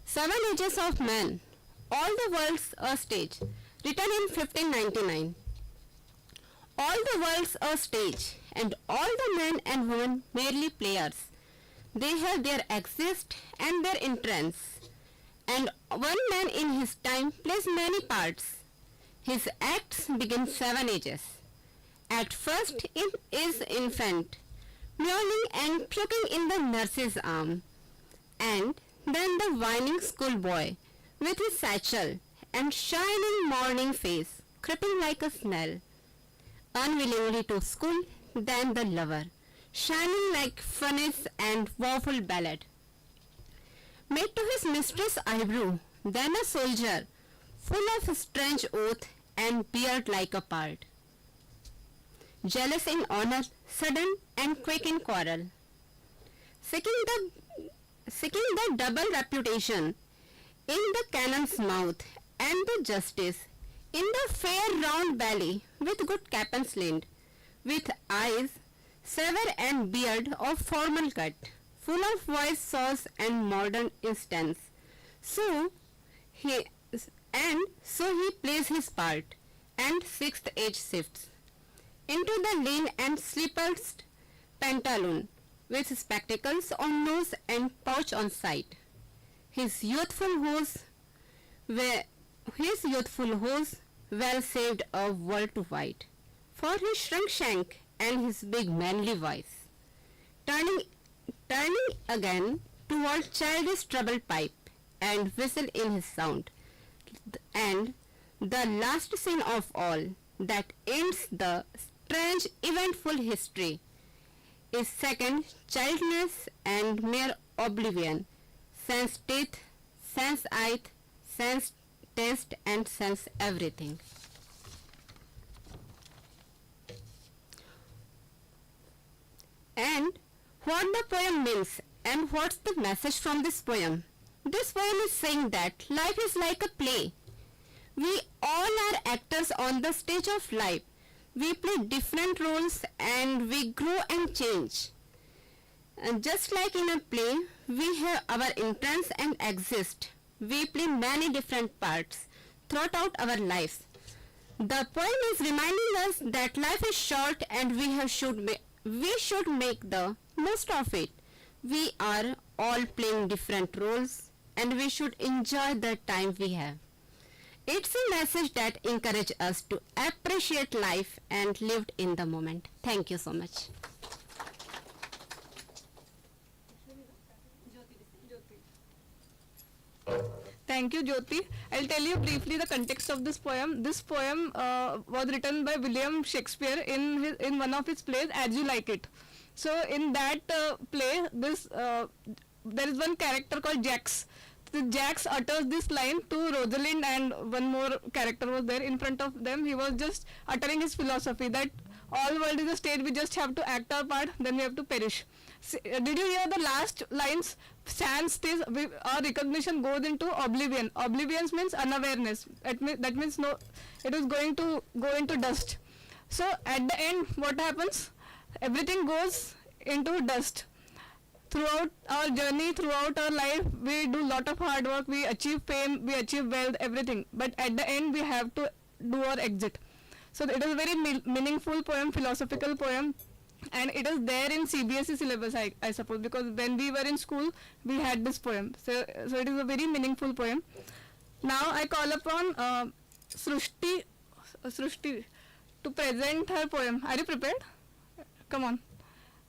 Seven Ages of Man, All the World's a Stage, written in 1599. All the world's a stage, and all the men and women merely players. They have their exist and their entrance, and one man in his time plays many parts. His acts begin 7 ages. At first it is infant, mewling and puking in the nurse's arm, and then the whining schoolboy with his satchel and shining morning face, creeping like a snail, unwillingly to school, then the lover, shining like furnace and woeful ballad, made to his mistress' eyebrow, then a soldier, full of strange oath and beard like a pard, jealous in honor, sudden and quick in quarrel, seeking the double reputation in the cannon's mouth and the justice in the fair round belly with good captain's lint, with eyes, severe and beard of formal cut, full of voice sauce and modern instance. So he plays his part, and 6th age shifts into the lean and slippered pantaloon with spectacles on nose and pouch on side. his youthful hose, well saved a world to white, for his shrunk shank and his big manly voice, turning again toward childish troubled pipe and whistle in his sound. And the last scene of all that ends the strange eventful history is second childness and mere oblivion, sense teeth, sense eye, sense taste and sense everything. And what the poem means and what's the message from this poem? This poem is saying that life is like a play. We all are actors on the stage of life. We play different roles and we grow and change. And just like in a play, we have our entrance and exist. We play many different parts throughout our lives. The poem is reminding us that life is short and we should make the most of it. We are all playing different roles and we should enjoy the time we have. It's a message that encourages us to appreciate life and live in the moment. Thank you so much. Thank you, Jyoti. I'll tell you briefly the context of this poem. This poem was written by William Shakespeare in one of his plays, As You Like It. So in that play, there is one character called Jax. So Jax utters this line to Rosalind, and one more character was there in front of them. He was just uttering his philosophy that all world is a stage, we just have to act our part, then we have to perish. Did you hear the last lines? Sans this, our recognition goes into oblivion. Oblivion means unawareness. That means no, it is going to go into dust. So at the end, what happens? Everything goes into dust. Throughout our journey, throughout our life, we do lot of hard work, we achieve fame, we achieve wealth, everything. But at the end, we have to do our exit. So it is a very meaningful poem, philosophical poem. And it is there in CBSE syllabus, I suppose, because when we were in school, we had this poem. So it is a very meaningful poem. Now I call upon Srushti to present her poem. Are you prepared? Come on.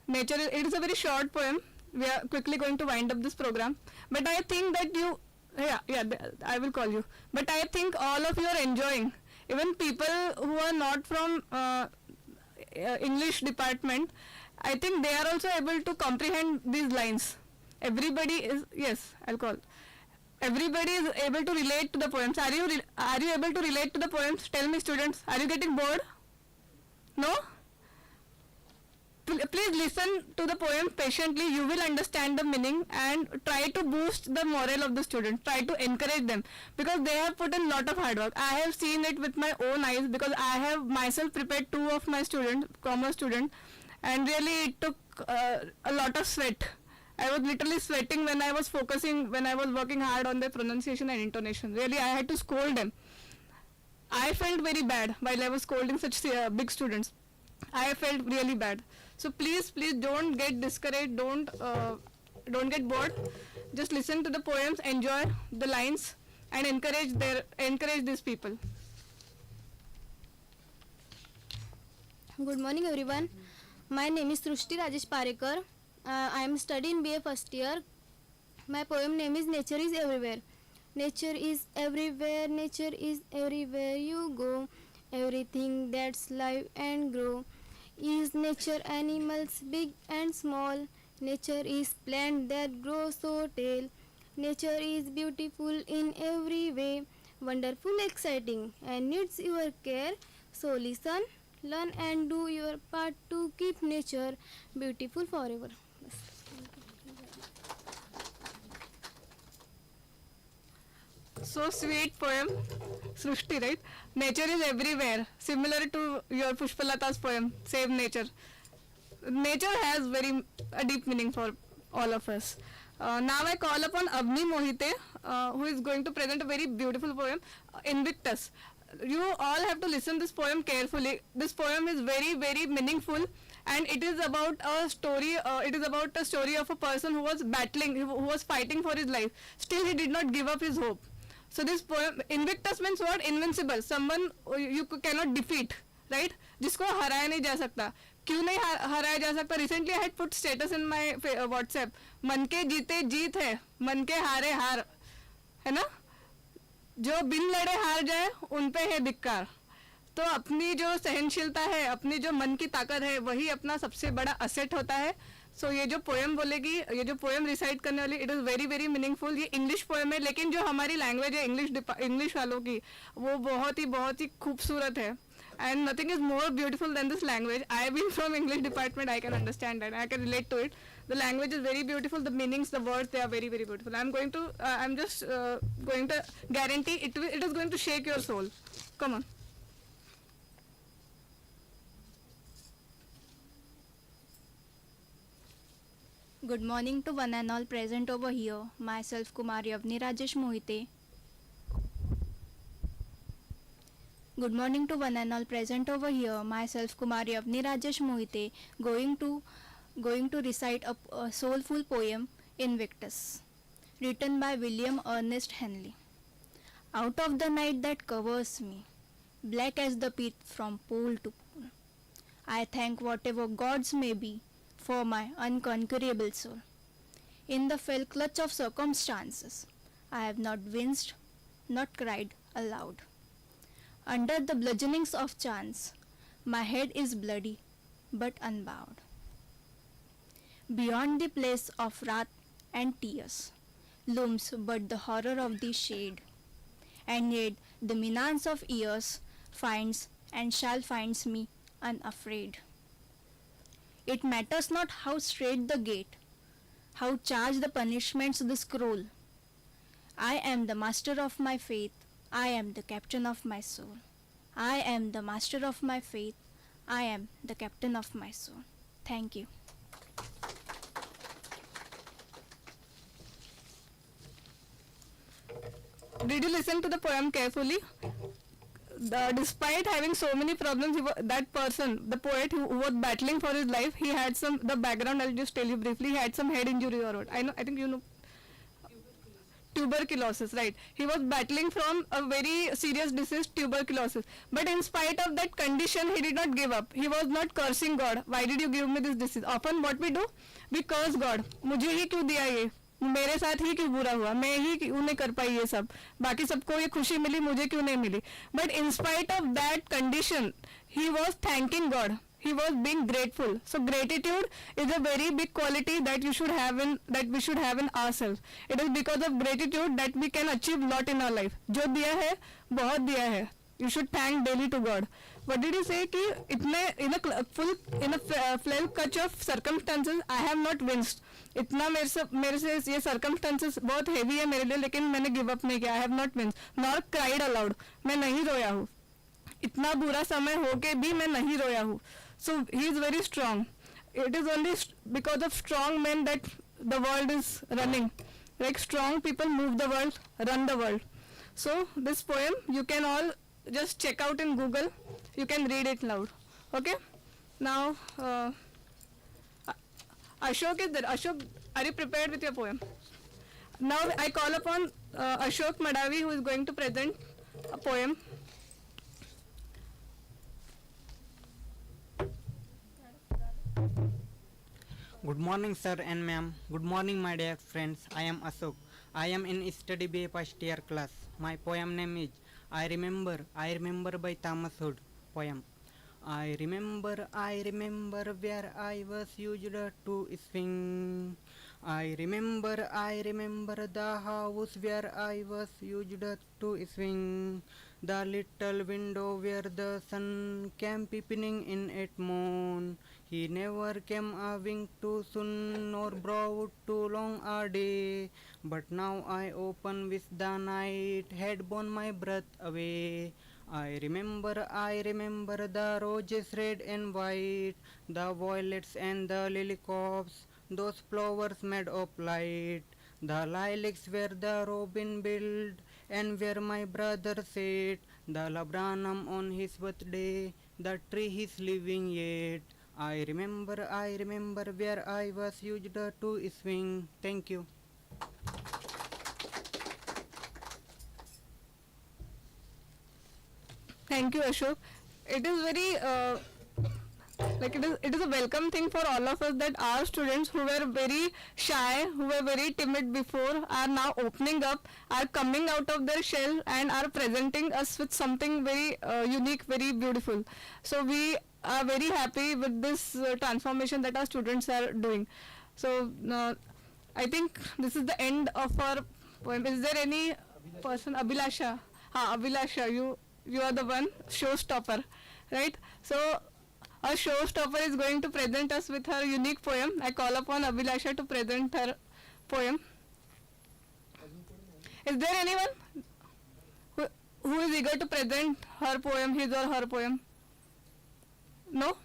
Nature. It is a very short poem. We are quickly going to wind up this program. But I think that you, I will call you. But I think all of you are enjoying. Even people who are not from English department, I think they are also able to comprehend these lines. Everybody is, yes, I'll call. Everybody is able to relate to the poems. Are you able to relate to the poems? Tell me, students, are you getting bored? No? Please listen to the poem patiently. You will understand the meaning and try to boost the morale of the students. Try to encourage them because they have put in lot of hard work. I have seen it with my own eyes because I have myself prepared 2 of my students, commerce students, and really it took a lot of sweat. I was literally sweating when I was working hard on their pronunciation and intonation. Really, I had to scold them. I felt very bad while I was scolding such big students. I felt really bad. So please don't get discouraged, don't get bored. Just listen to the poems, enjoy the lines, and encourage these people. Good morning, everyone. My name is Srushti Rajesh Parekar. I am studying BA first year. My poem name is Nature is Everywhere. Nature is everywhere, nature is everywhere you go. Everything that's live and grow. Is nature animals big and small? Nature is plant that grow so tall. Nature is beautiful in every way, wonderful, exciting, and needs your care. So listen, learn, and do your part to keep nature beautiful forever. So sweet poem, Srushti, right? Nature is everywhere, similar to your Pushpalata's poem, Save Nature. Nature has a deep meaning for all of us. Now I call upon Avni Mohite, who is going to present a very beautiful poem, Invictus. You all have to listen this poem carefully. This poem is very, very meaningful and it is about a story. It is about a story of a person who was battling, who was fighting for his life. Still, he did not give up his hope. So this poem, Invictus means what? Invincible. Someone you cannot defeat, right? जिसको हराया नहीं जा सकता. क्यों नहीं हराया जा सकता? Recently I had put status in my WhatsApp. मन के जीते जीत है, मन के हारे हार, है ना? जो बिन लड़े हार जाए उन पे है धिक्कार. तो अपनी जो सहनशीलता है, अपनी जो मन की ताकत है, वही अपना सबसे बड़ा असेट होता है. सो ये जो पोएम बोलेगी, ये जो पोएम रिसाइट करने वाली, it is very very meaningful. ये इंग्लिश पोएम है, लेकिन जो हमारी लैंग्वेज है इंग्लिश वालों की, वो बहुत ही खूबसूरत है. And nothing is more beautiful than this language. I have been from English department. I can understand that. I can relate to it. The language is very beautiful. The meanings, the words, they are very very beautiful. I'm just going to guarantee it. It is going to shake your soul. Come on. Good morning to one and all present over here. Myself Kumari Avni Rajesh Mohite. Good morning to one and all present over here. Myself Kumari Avni Rajesh Mohite, going to recite a soulful poem, Invictus, written by William Ernest Henley. Out of the night that covers me, black as the pit from pole to pole, I thank whatever gods may be for my unconquerable soul. In the fell clutch of circumstances, I have not winced, not cried aloud. Under the bludgeonings of chance, my head is bloody but unbowed. Beyond the place of wrath and tears looms but the horror of the shade, and yet the menace of years finds and shall finds me unafraid. It matters not how straight the gate, how charged the punishments the scroll. I am the master of my faith, I am the captain of my soul. I am the master of my faith, I am the captain of my soul. Thank you. Did you listen to the poem carefully? Despite having so many problems, that person, the poet who was battling for his life, he had the background, I'll just tell you briefly, he had some head injury or what. I think you know. Tuberculosis, right? He was battling from a very serious disease, tuberculosis. But in spite of that condition, he did not give up. He was not cursing God. Why did you give me this disease? Often what we do, we curse God. मुझे ही क्यों दिया ये? मेरे साथ ही क्यों बुरा हुआ? मैं ही क्यों नहीं कर पाई ये सब? बाकी सबको ये खुशी मिली, मुझे क्यों नहीं मिली? But in spite of that condition, he was thanking God. He was being grateful. So gratitude is a very big quality that we should have in ourselves. It is because of gratitude that we can achieve lot in our life. जो दिया है बहुत दिया है. You should thank daily to God. What did he say? कि इतने in a fell clutch of circumstances I have not winced. इतना मेरे से ये circumstances बहुत heavy है मेरे लिए, लेकिन मैंने give up नहीं किया. I have not winced nor cried aloud. मैं नहीं रोया हूँ. इतना बुरा समय होके भी मैं नहीं रोया हूँ. So he is very strong. It is only because of strong men that the world is running. Like strong people move the world, run the world. So this poem you can all just check out in Google. You can read it loud. Okay? Now Ashok is there. Ashok, are you prepared with your poem? Now I call upon Ashok Madavi, who is going to present a poem. Good morning, sir and ma'am. Good morning, my dear friends. I am Ashok. I am in study BA first year class. My poem name is I Remember by Thomas Hood. Poem. I remember where I was used to swing. I remember the house where I was used to swing. The little window where the sun came peeping in at moon. He never came a wink too soon, nor brought too long a day. But now I open with the night had borne my breath away. I remember the roses red and white, the violets and the lily-cops, those flowers made of light, the lilacs where the robin built, and where my brother sat, the laburnum on his birthday, the tree is living yet. I remember where I was used to swing. Thank you. Thank you, Ashok. It is very it is a welcome thing for all of us that our students who were very shy, who were very timid before, are now opening up, are coming out of their shell, and are presenting us with something very unique, very beautiful. So we are very happy with this transformation that our students are doing. So I think this is the end of our poem. Is there any person, Abhilasha? Abhilasha, you are the one showstopper, right? So our showstopper is going to present us with her unique poem. I call upon Abhilasha to present her poem. Is there anyone who is eager to present her poem, his or her poem? No?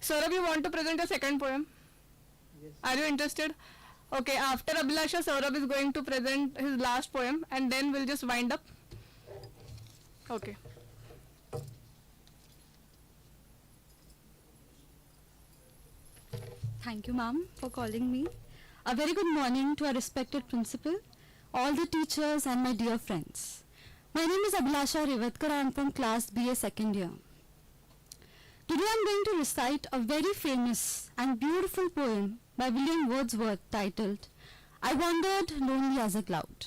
Saurabh, you want to present a second poem? Yes. Are you interested? Okay, after Abhilasha, Saurabh is going to present his last poem, and then we'll just wind up. Okay. Thank you, ma'am, for calling me. A very good morning to our respected principal, all the teachers and my dear friends. My name is Abhilasha Rivatkar. I am from class BA second year. Today I am going to recite a very famous and beautiful poem by William Wordsworth titled, I Wandered Lonely as a Cloud.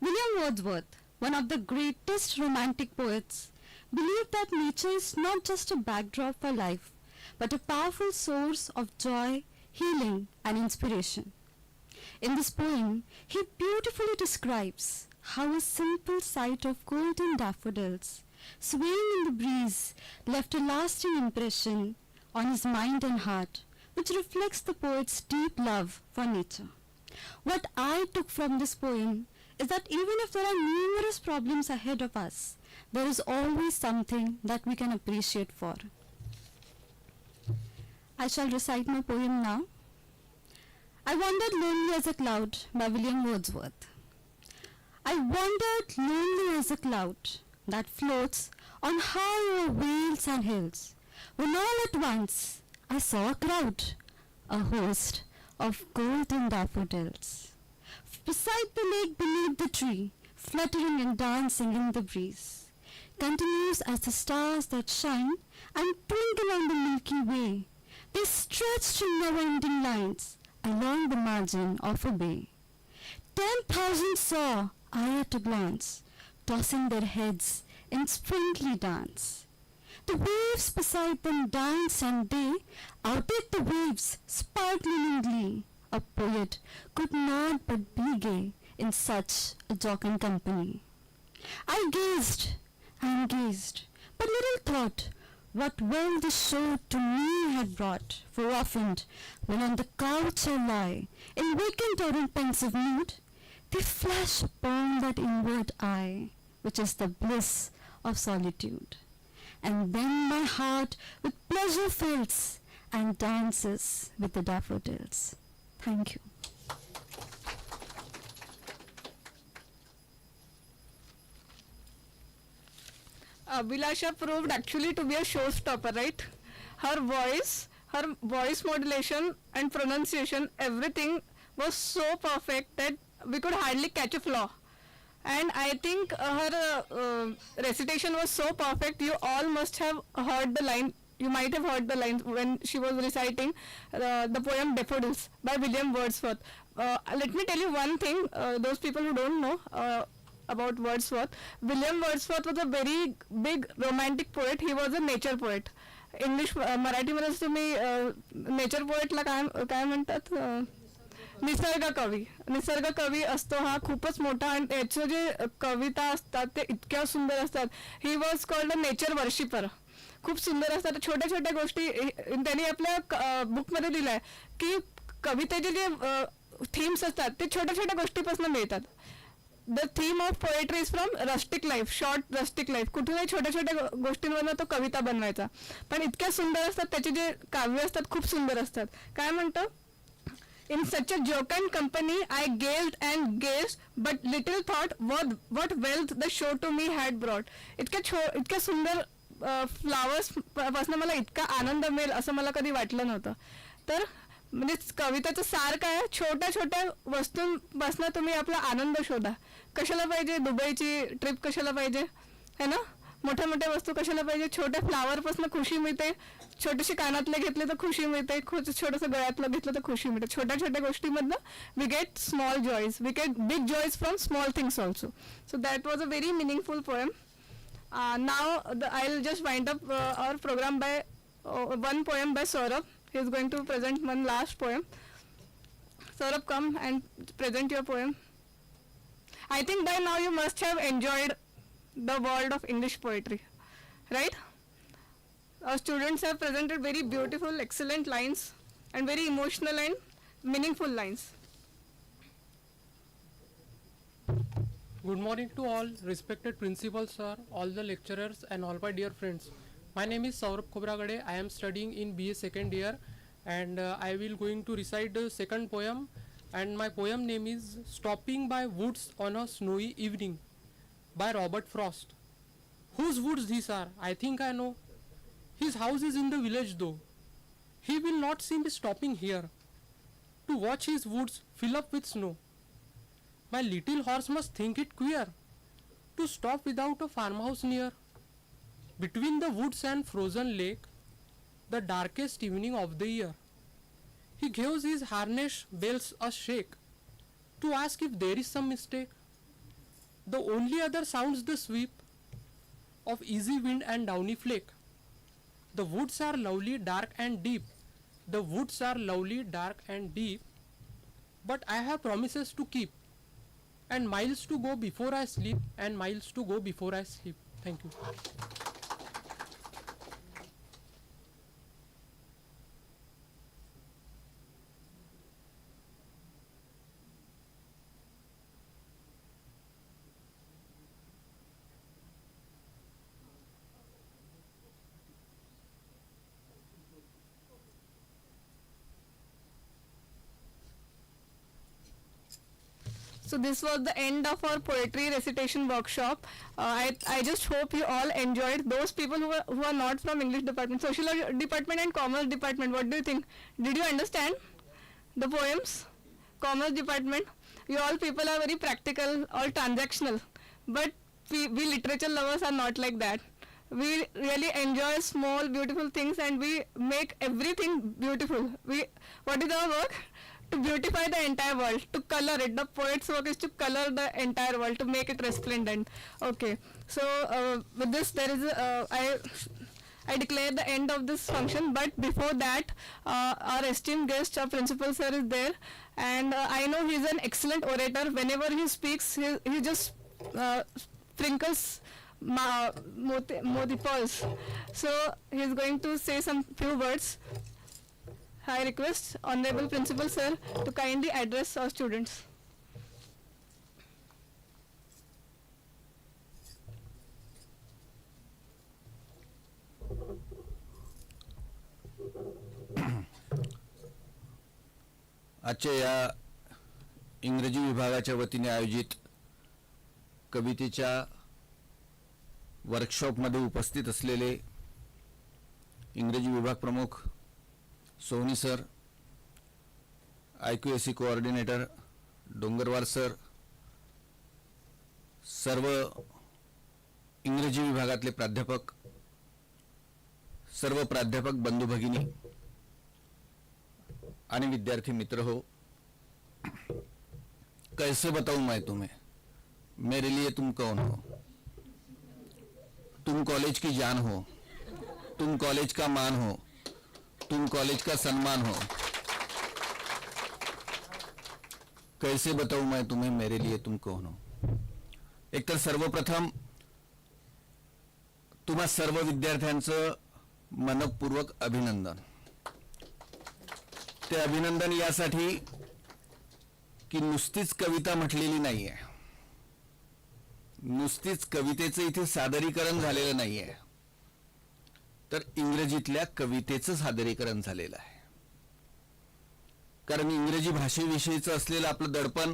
William Wordsworth, one of the greatest romantic poets, believed that nature is not just a backdrop for life, but a powerful source of joy, healing, and inspiration. In this poem, he beautifully describes how a simple sight of golden daffodils swaying in the breeze left a lasting impression on his mind and heart, which reflects the poet's deep love for nature. What I took from this poem is that even if there are numerous problems ahead of us, there is always something that we can appreciate for. I shall recite my poem now. I Wandered Lonely as a Cloud by William Wordsworth. I wandered lonely as a cloud that floats on high over vales and hills, when all at once I saw a crowd, a host of golden daffodils. Beside the lake beneath the tree, fluttering and dancing in the breeze, continuous as the stars that shine and twinkle on the Milky Way. They stretched in never-ending lines along the margin of a bay. 10,000 saw I at a glance, tossing their heads in sprightly dance. The waves beside them danced, and they outdid the waves, sparkling in glee. A poet could not but be gay in such a jocund company. I gazed and gazed, but little thought what well this show to me had brought. For often, when on the couch I lie, in vacant or in pensive mood, they flash upon that inward eye, which is the bliss of solitude. And then my heart with pleasure fills and dances with the daffodils. Thank you. Abhilasha proved actually to be a showstopper, right? Her voice modulation and pronunciation, everything was so perfect that we could hardly catch a flaw. And I think her recitation was so perfect, you all must have heard the line. You might have heard the lines when she was reciting the poem Daffodils by William Wordsworth. Let me tell you one thing, those people who don't know about Wordsworth. William Wordsworth was a very big romantic poet. He was a nature poet. English मराठीमध्ये तुम्ही nature पोएटला काय म्हणतात निसर्ग कवी असतो हा खूपच मोठा आणि त्याचे जे कविता असतात ते इतक्या सुंदर असतात. He was called a nature worshipper. खूप सुंदर असतात. छोट्या छोट्या गोष्टी त्यांनी आपल्या बुकमध्ये दिलाय की कवितेचे जे थीम्स असतात ते छोट्या छोट्या गोष्टीपासून मिळतात. The theme of poetry is from rustic life, short rustic life. कुठूनही छोट्या छोट्या गोष्टींवरनं तो कविता बनवायचा, पण इतक्या सुंदर असतात त्याचे जे काव्य असतात खूप सुंदर असतात. काय म्हणतो, In such a jocund company I gazed and gazed, but little thought what wealth the show to me had brought. इतक्या सुंदर फ्लावर्स पासून मला इतका आनंद मिळेल असं मला कधी वाटलं नव्हतं. तर म्हणजे कवितेचं सार काय आहे, छोट्या छोट्या वस्तूंपासून तुम्ही आपला आनंद शोधा. कशाला पाहिजे दुबईची ट्रिप, कशाला पाहिजे है ना, मोठ्या मोठ्या वस्तू कशाला पाहिजे, छोट्या फ्लावरपासून खुशी मिळते, छोटेसे कानातले घेतले तर खुशी मिळते, छोटंसं गळ्यातलं घेतलं तर खुशी मिळते. छोट्या छोट्या गोष्टीमधनं we get small joys, we get big joys from small things also. So that was a very meaningful poem. Now I'll just wind up our program by one poem by Saurabh. He is going to present one last poem. Saurabh, come and present your poem. I think by now you must have enjoyed the world of English poetry, right? Our students have presented very beautiful, excellent lines and very emotional and meaningful lines. Good morning to all, respected principal sir, all the lecturers and all my dear friends. My name is Saurabh Khobragade. I am studying in BA second year and I will going to recite the second poem, and my poem name is Stopping by Woods on a Snowy Evening by Robert Frost. Whose woods these are? I think I know. His house is in the village though. He will not see me stopping here to watch his woods fill up with snow. My little horse must think it queer to stop without a farmhouse near. Between the woods and frozen lake, the darkest evening of the year, he gives his harness bells a shake to ask if there is some mistake. The only other sounds the sweep of easy wind and downy flake. The woods are lovely, dark and deep. The woods are lovely, dark and deep. But I have promises to keep, and miles to go before I sleep, and miles to go before I sleep. Thank you. So this was the end of our poetry recitation workshop. I just hope you all enjoyed. Those people who are not from English department, social department and commerce department, what do you think? Did you understand the poems? Commerce department, you all people are very practical, all transactional. But we literature lovers are not like that. We really enjoy small beautiful things and we make everything beautiful. What is our work? To beautify the entire world, to color it. The poet's work is to color the entire world, to make it resplendent. Okay, so with this there is I declare the end of this function, but before that our esteemed guest, our principal sir is there, and I know he is an excellent orator. Whenever he speaks, he just sprinkles moti pearls. So he is going to say some few words. I request Honorable Principal Sir to kindly address our students. आजच्या या इंग्रजी विभागाच्या वतीने आयोजित कवितेच्या वर्कशॉपमध्ये उपस्थित असलेले इंग्रजी विभाग प्रमुख Soni sir, IQAC coordinator Dongarwar sir, सर्व इंग्रजी विभागातले प्राध्यापक, सर्व प्राध्यापक बंधू भगिनी आणि विद्यार्थी मित्र हो, कैसे बताऊं मैं तुम्हें, मेरे लिए तुम कौन हो. तुम कॉलेज की जान हो, तुम कॉलेज का मान हो, तुम कॉलेज का सम्मान हो. कैसे बताऊं मैं तुम्हें, मेरे लिए तुम कौन हो. एक तर सर्वप्रथम तुम्हा सर्व विद्यार्थ्यांचं मनपूर्वक अभिनंदन. ते अभिनंदन यासाठी की नुसतीच कविता म्हटलेली नाहीये, नुसतीच कवितेचं इथे सादरीकरण झालेलं नाहीये, तर इंग्रजीतल्या कवितेचं सादरीकरण झालेलं आहे. कारण इंग्रजी भाषेविषयीचं असलेलं आपलं दडपण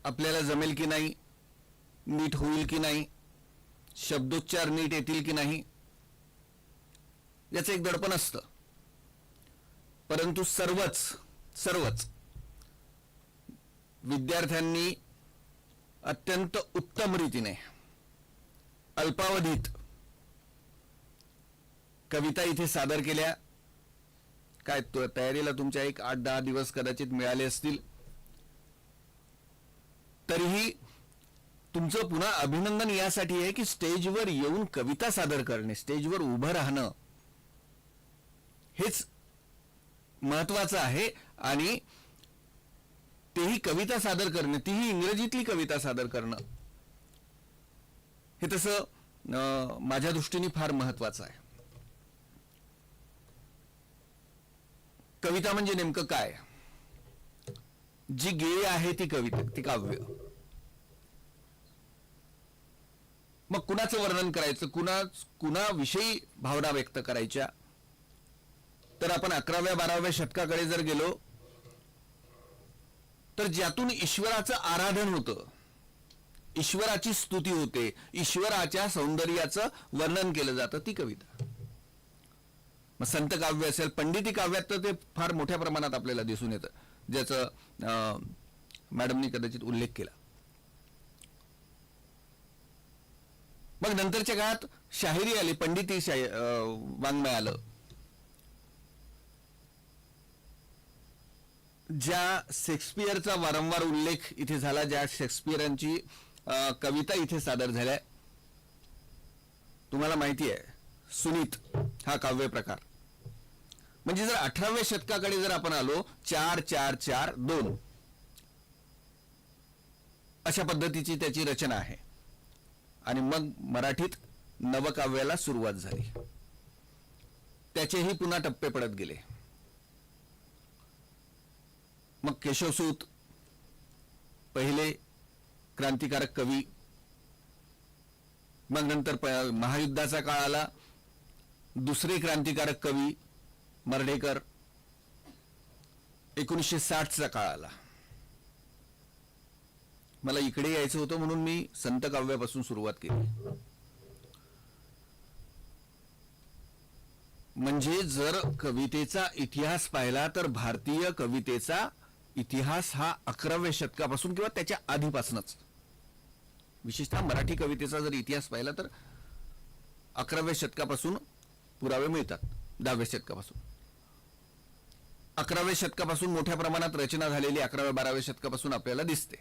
आपल्याला जमेल की नाही, नीट होईल की नाही, शब्दोच्चार नीट येतील की नाही याचं एक दडपण असतं, परंतु सर्वच विद्यार्थ्यांनी अत्यंत उत्तम रीतीने अल्पावधीत कविता इथे सादर केल्या. काय तयारीला तुमच्या एक 8-10 दिवस कदाचित मिळाले असतील. तरीही तुमचं पुन्हा अभिनंदन यासाठी आहे की स्टेजवर येऊन कविता सादर करणे, स्टेजवर उभं राहणं हेच महत्वाचं आहे. आणि तेही कविता सादर करणं, तीही इंग्रजीतली कविता सादर करणं, हे तसं माझ्या दृष्टीने फार महत्वाचं आहे. कविता म्हणजे नेमकं काय? जी गेय आहे ती कविता, ती काव्य. मग कुणाचं वर्णन करायचं, कुणाविषयी भावना व्यक्त करायच्या, तर आपण 11व्या-12व्या शतकाकडे जर गेलो तर ज्यातून ईश्वराचं आराधन होतं, ईश्वराची स्तुती होते, ईश्वराच्या सौंदर्याचं वर्णन केलं जातं, ती कविता. मग संत काव्य असेल, पंडिती काव्यात तर ते फार मोठ्या प्रमाणात आपल्याला दिसून येतं, ज्याचं मॅडमनी कदाचित उल्लेख केला. मग नंतरच्या काळात शाहिरी आली, पंडिती वाङ्मय आलं. ज्या शेक्सपियरचा वारंवार उल्लेख इथे झाला, ज्या शेक्सपियरांची कविता इथे सादर झाल्या, तुम्हाला माहिती आहे सुनीत हा काव्य प्रकार. म्हणजे जर 18व्या शतकाकडे जर आपण आलो, 4-4-4-2 अशा पद्धतीची त्याची रचना आहे. आणि मग मराठीत नवकाव्याला सुरुवात झाली. त्याचेही पुन्हा टप्पे पडत गेले. मग केशवसूत पहिले क्रांतिकारक कवी, मग नंतर महायुद्धाचा काळ आला, दुसरे क्रांतिकारक कवी मर्ढेकर, 1960चा काळ आला. मला इकडे यायचं होतं म्हणून मी संत काव्यापासून सुरुवात केली. म्हणजे जर कवितेचा इतिहास पाहिला तर भारतीय कवितेचा इतिहास हा 11व्या शतकापासून किंवा त्याच्या आधीपासूनच, विशेषतः मराठी कवितेचा जर इतिहास पाहिला तर 11व्या शतकापासून पुरावे मिळतात. 10व्या शतकापासून, 11व्या शतकापासून मोठ्या प्रमाणात रचना झालेली 11व्या-12व्या शतकापासून आपल्याला दिसते.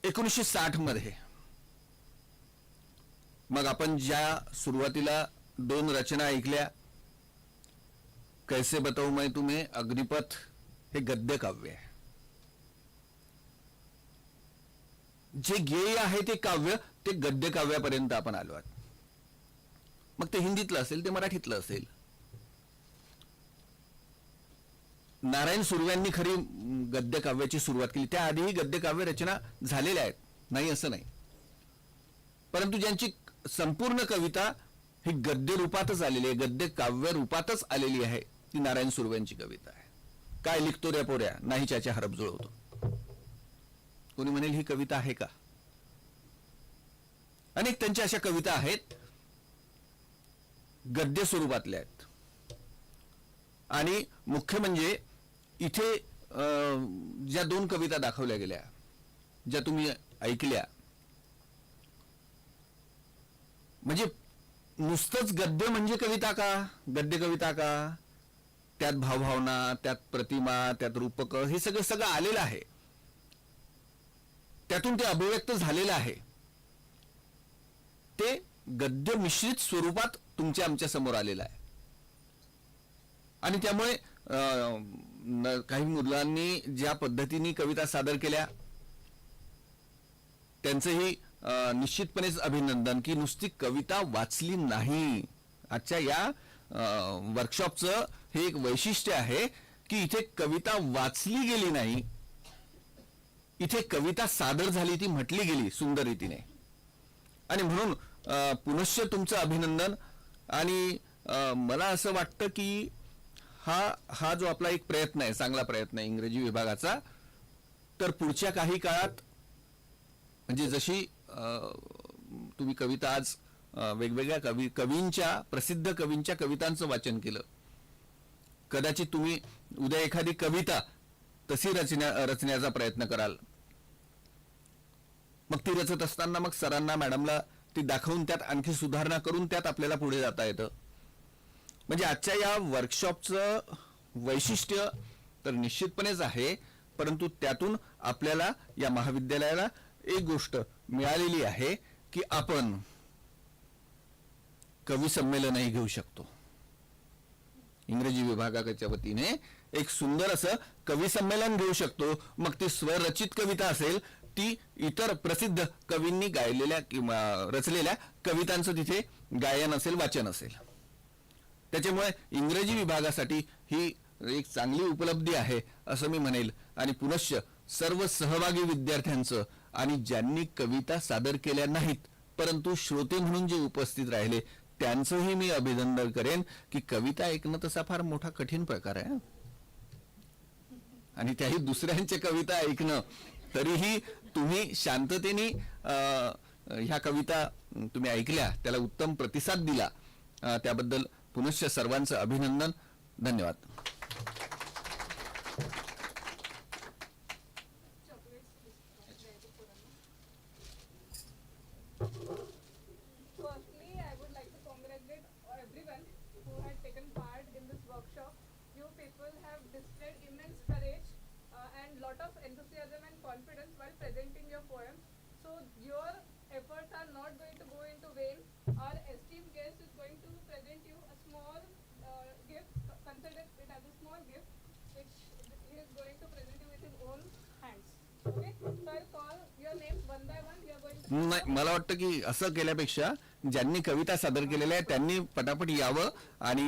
1960 मध्ये मग आपण ज्या सुरुवातीला 2 रचना ऐकल्या, कैसे बताऊ मैं तुम्हें, अग्निपथ, हे गद्य काव्य आहे. जे गेय आहे ते काव्य, ते गद्य काव्यापर्यंत आपण आलो आहोत. मग ते हिंदीतलं असेल, ते मराठीतलं असेल. नारायण सुर्व्यांनी खरी गद्य काव्याची सुरुवात केली. त्याआधीही गद्य काव्य रचना झालेल्या आहेत, नाही असं नाही, परंतु ज्यांची संपूर्ण कविता ही गद्य रूपातच आलेली आहे, गद्य काव्य रूपातच आलेली आहे, ती नारायण सुर्व्यांची कविता आहे. काय लिखतो रे पोऱ्या, नाही चाच्या हरप जुळवतो. कोणी म्हणेल ही कविता आहे का? अनेक त्यांच्या अशा कविता आहेत, गद्य स्वरूपातल्या आहेत. आणि मुख्य म्हणजे इथे ज्या 2 कविता दाखवल्या गेल्या, ज्या तुम्ही ऐकल्या, म्हणजे नुसतंच गद्य म्हणजे कविता का, गद्य कविता का? त्यात भावभावना, त्यात प्रतिमा, त्यात रूपक, हे सगळं आलेलं आहे. त्यातून ते अभिव्यक्त झालेलं आहे. ते गद्य मिश्रित स्वरूपात तुमच्या आमच्या समोर आलेलं आहे. आणि त्यामुळे काही मुलांनी ज्या पद्धतीने कविता सादर केल्या त्यांचंही निश्चितपणेच अभिनंदन, की नुसती कविता वाचली नाही. आजच्या या वर्कशॉपचं हे एक वैशिष्ट्य आहे की इथे कविता वाचली गेली नाही, इथे कविता सादर झाली, ती म्हटली गेली सुंदर रीतीने. आणि म्हणून पुनश्च तुमचं अभिनंदन. आणि मला असं वाटतं की हा जो आपला एक प्रयत्न आहे, चांगला प्रयत्न आहे इंग्रजी विभागाचा, तर पुढच्या काही काळात म्हणजे जशी तुम्ही कविता आज वेगवेगळ्या कवींच्या प्रसिद्ध कवींच्या कवितांचं वाचन केलं. कदाचित तुम्ही उद्या एखादी कविता तशी रचण्याचा प्रयत्न कराल. मग ती रचत असताना मग सरांना मॅडमला ती दाखवून त्यात आणखी सुधारणा करून त्यात आपल्याला पुढे जाता येतं. म्हणजे आजच्या या वर्कशॉपचं वैशिष्ट्य तर निश्चितपणेच आहे, परंतु त्यातून आपल्याला या महाविद्यालयाला एक गोष्ट मिळालेली आहे की आपण कवी संमेलनही घेऊ शकतो. इंग्रजी विभागाच्या वतीने एक सुंदर असं कवी संमेलन घेऊ शकतो. मग ती स्वरचित कविता असेल, ती इतर प्रसिद्ध कवींनी गायलेल्या किंवा रचलेल्या कवितांचं तिथे गायन असेल, वाचन असेल. त्याच्यामुळे इंग्रजी विभागासाठी ही एक चांगली उपलब्धी आहे असं मी म्हणेल. आणि पुनश्च सर्व सहभागी विद्यार्थ्यांचं आणि ज्यांनी कविता सादर केल्या नाहीत परंतु श्रोते म्हणून जे उपस्थित राहिले त्यांचंही मी अभिनंदन करेन की कविता ऐकणं तसा फार मोठा कठीण प्रकार आहे आणि त्याही दुसऱ्यांच्या कविता ऐकणं. तरीही तुम्ही शांततेने ह्या कविता तुम्ही ऐकल्या, त्याला उत्तम प्रतिसाद दिला, त्याबद्दल पुनश्च सर्वांचं अभिनंदन. धन्यवाद. Firstly, I would like to congratulate everyone who had taken part in this workshop. You people have displayed immense courage and lot of enthusiasm and confidence while presenting your poem. So your efforts are not going to go into vain. Our esteemed guest is going to present you a small gift. Consider it as a small gift, which he is going to present you with his own hands. Okay? So I'll call your names one by one. We are going to. नाही, मला वाटतं की असं केल्यापेक्षा ज्यांनी कविता सादर केलेल्या आहे त्यांनी पटापट यावं आणि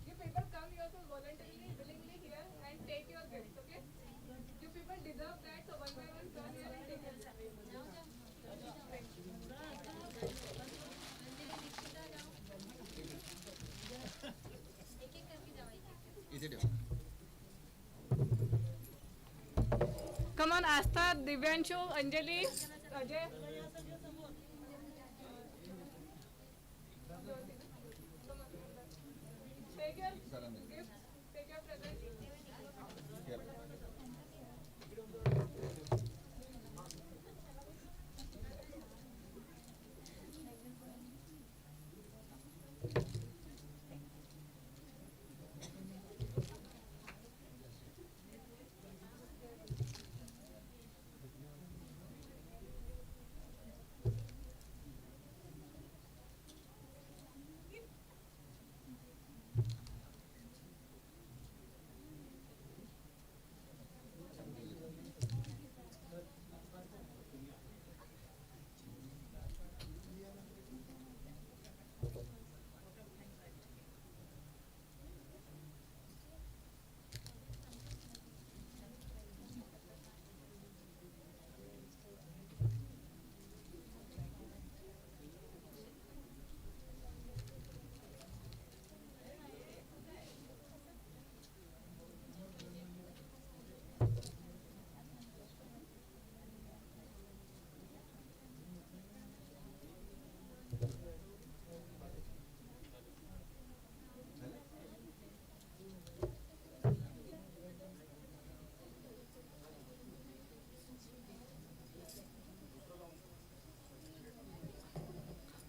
You people come yourself voluntarily, willingly here and take your gifts, okay? You people deserve that, so one by one come here and take your gifts. Come on, Astha, Divyanshu, Anjali, Ajay. Take your gifts, take your presents.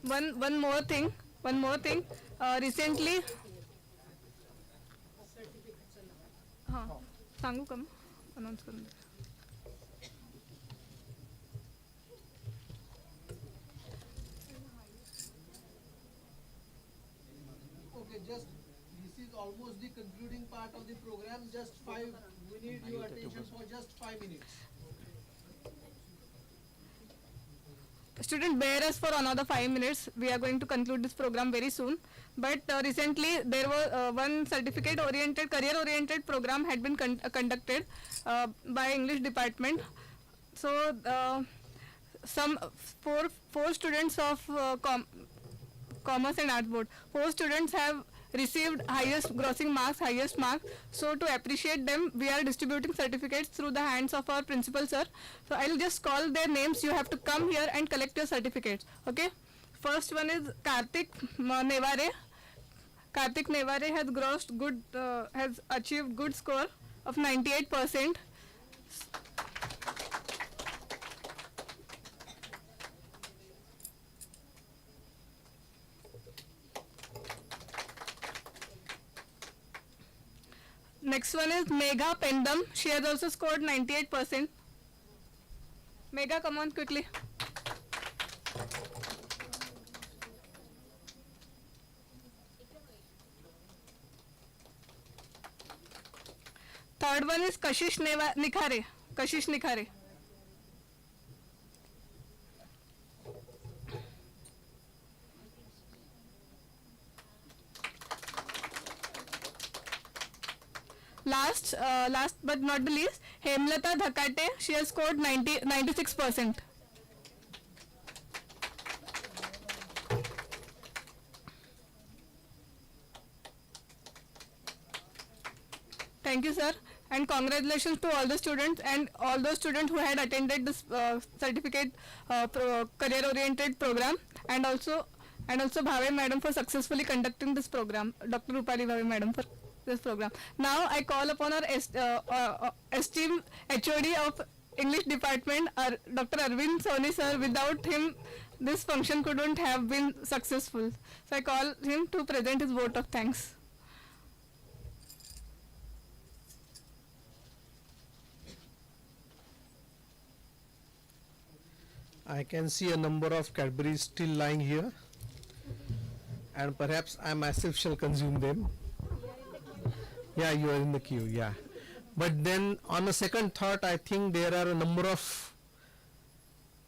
One more thing. Recently, हाँ सांगू का मैं announce करूँ. Okay, just this is almost the concluding part of the program. Just 5. We need your attention for just 5 minutes. Student, bear us for another 5 minutes. We are going to conclude this program very soon. But recently there was one certificate-oriented, career-oriented program had been conducted by English department. So some four students of Commerce and Arts Board, 4 students have received highest grossing marks, highest marks. So to appreciate them, we are distributing certificates through the hands of our principal sir. So I'll just call their names. You have to come here and collect your certificates. Okay. First one is Karthik Nevare. Karthik Nevare has grossed good, has achieved good score of 98%. Next one is Megha Pendam. She has also scored 98%. Megha, come on quickly. Third one is Kashish Nikhare. Kashish Nikhare. Last but not the least, Hemlata Dhakate. She has scored 96%. Thank you, sir, and congratulations to all the students and all those students who had attended this certificate career-oriented program, and also Bhave Madam for successfully conducting this program. Dr. Rupali Bhave Madam for this program. Now I call upon our esteemed HOD of English department, Dr. Arvind Soni sir. Without him, this function couldn't have been successful. So I call him to present his vote of thanks. I can see a number of Cadburys still lying here, and perhaps I myself shall consume them. Yeah, you are in the queue, yeah. But then on a second thought, I think there are a number of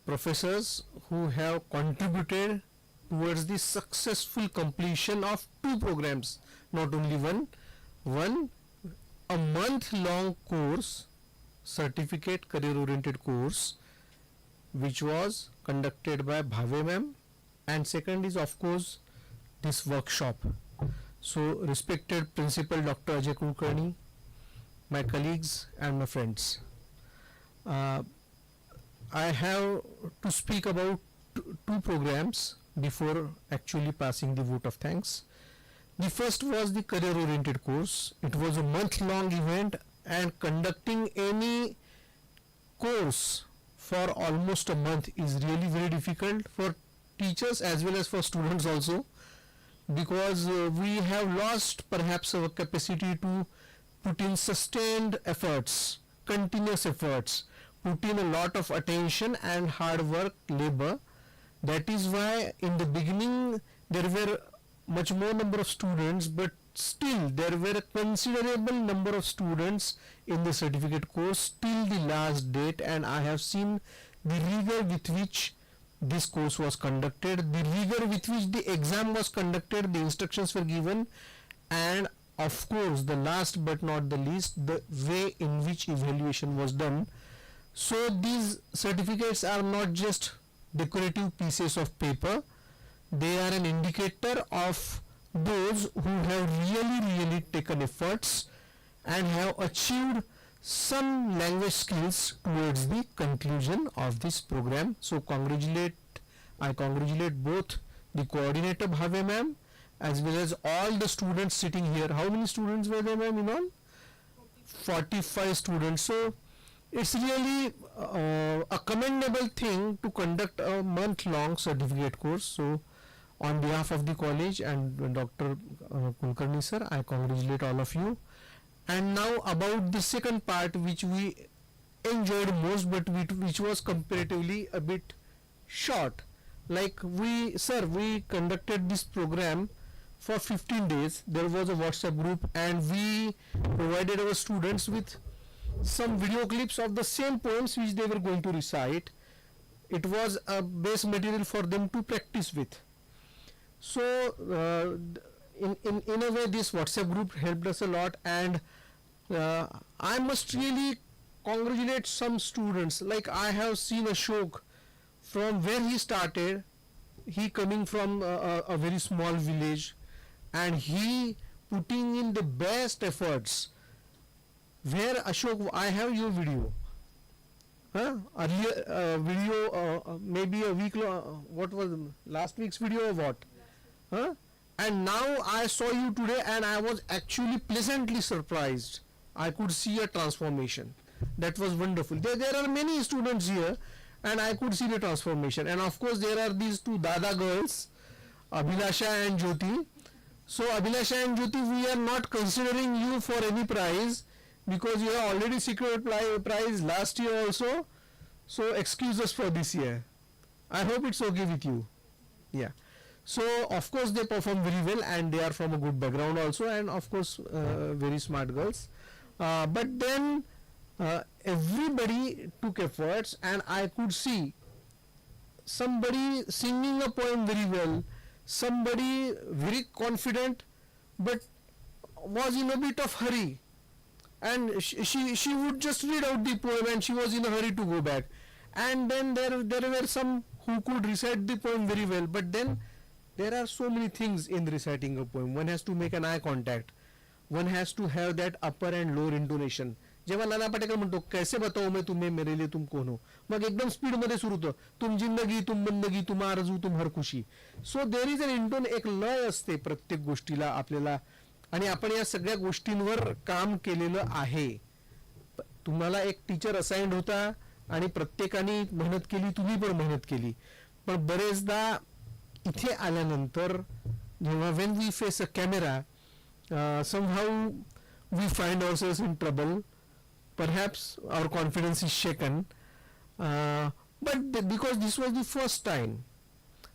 professors who have contributed towards the successful completion of 2 programs, not only one. One, a month-long course, certificate career-oriented course, which was conducted by Bhave ma'am, and second is of course this workshop. So respected Principal Dr. Ajay Kulkarni, my colleagues and my friends, I have to speak about 2 programs before actually passing the vote of thanks. The first was the career oriented course. It was a month-long event, and conducting any course for almost a month is really very difficult for teachers as well as for students also, because we have lost perhaps our capacity to put in sustained efforts, continuous efforts, put in a lot of attention and hard work, labor. That is why in the beginning there were much more number of students, but still there were a considerable number of students in the certificate course till the last date, and I have seen the rigor with which this course was conducted, the rigor with which the exam was conducted, the instructions were given, and of course the last but not the least, the way in which evaluation was done. So these certificates are not just decorative pieces of paper, they are an indicator of those who have really taken efforts and have achieved some language skills towards the conclusion of this program. So I congratulate both the coordinator Bhave ma'am as well as all the students sitting here. How many students were there, ma'am, in all? 45 students. So it's really a commendable thing to conduct a month-long certificate course. So on behalf of the college and Dr. Kulkarni sir, I congratulate all of you. And now about the second part, which we enjoyed most, but which was comparatively a bit short. Like we conducted this program for 15 days. There was a WhatsApp group, and we provided our students with some video clips of the same poems which they were going to recite. It was a base material for them to practice with. So in a way this WhatsApp group helped us a lot, and I must really congratulate some students. Like I have seen Ashok from where he started, he coming from a very small village, and he putting in the best efforts. Where Ashok, I have your video. Earlier video, maybe a week. What was last week's video or what? And now I saw you today, and I was actually pleasantly surprised. I could see a transformation. That was wonderful. There are many students here, and I could see the transformation. And of course, there are these two Dada girls, Abhilasha and Jyoti. So Abhilasha and Jyoti, we are not considering you for any prize, because you have already secured prize last year also. So excuse us for this year. I hope it's okay with you. Yeah. So of course they perform very well, and they are from a good background also, and of course very smart girls. But then everybody took efforts, and I could see somebody singing a poem very well, somebody very confident, but was in a bit of hurry. And she would just read out the poem, and she was in a hurry to go back. And then there were some who could recite the poem very well, but then there are so many things in reciting a poem. One has to make an eye contact, one has to have that upper and lower intonation. जेव्हा नाना पाटेकर म्हणतो कैसे बताओ मैं तुम्हें मेरे लिए तुम कौन हो, मग एकदम स्पीड मध्ये सुरू होतं, तुम जिंदगी तुम बंदगी तुम आरजू तुम हर खुशी. सो देर इज अन इंटोन, एक लय असते प्रत्येक गोष्टीला आपल्याला, आणि आपण या सगळ्या गोष्टींवर काम केलेलं आहे. तुम्हाला एक टीचर असाइंड होता, आणि प्रत्येकाने मेहनत केली, तुम्ही पण मेहनत केली. पण बरेचदा इथे आल्यानंतर जेव्हा when we face a camera, somehow we find ourselves in trouble. Perhaps our confidence is shaken, but because this was the first time.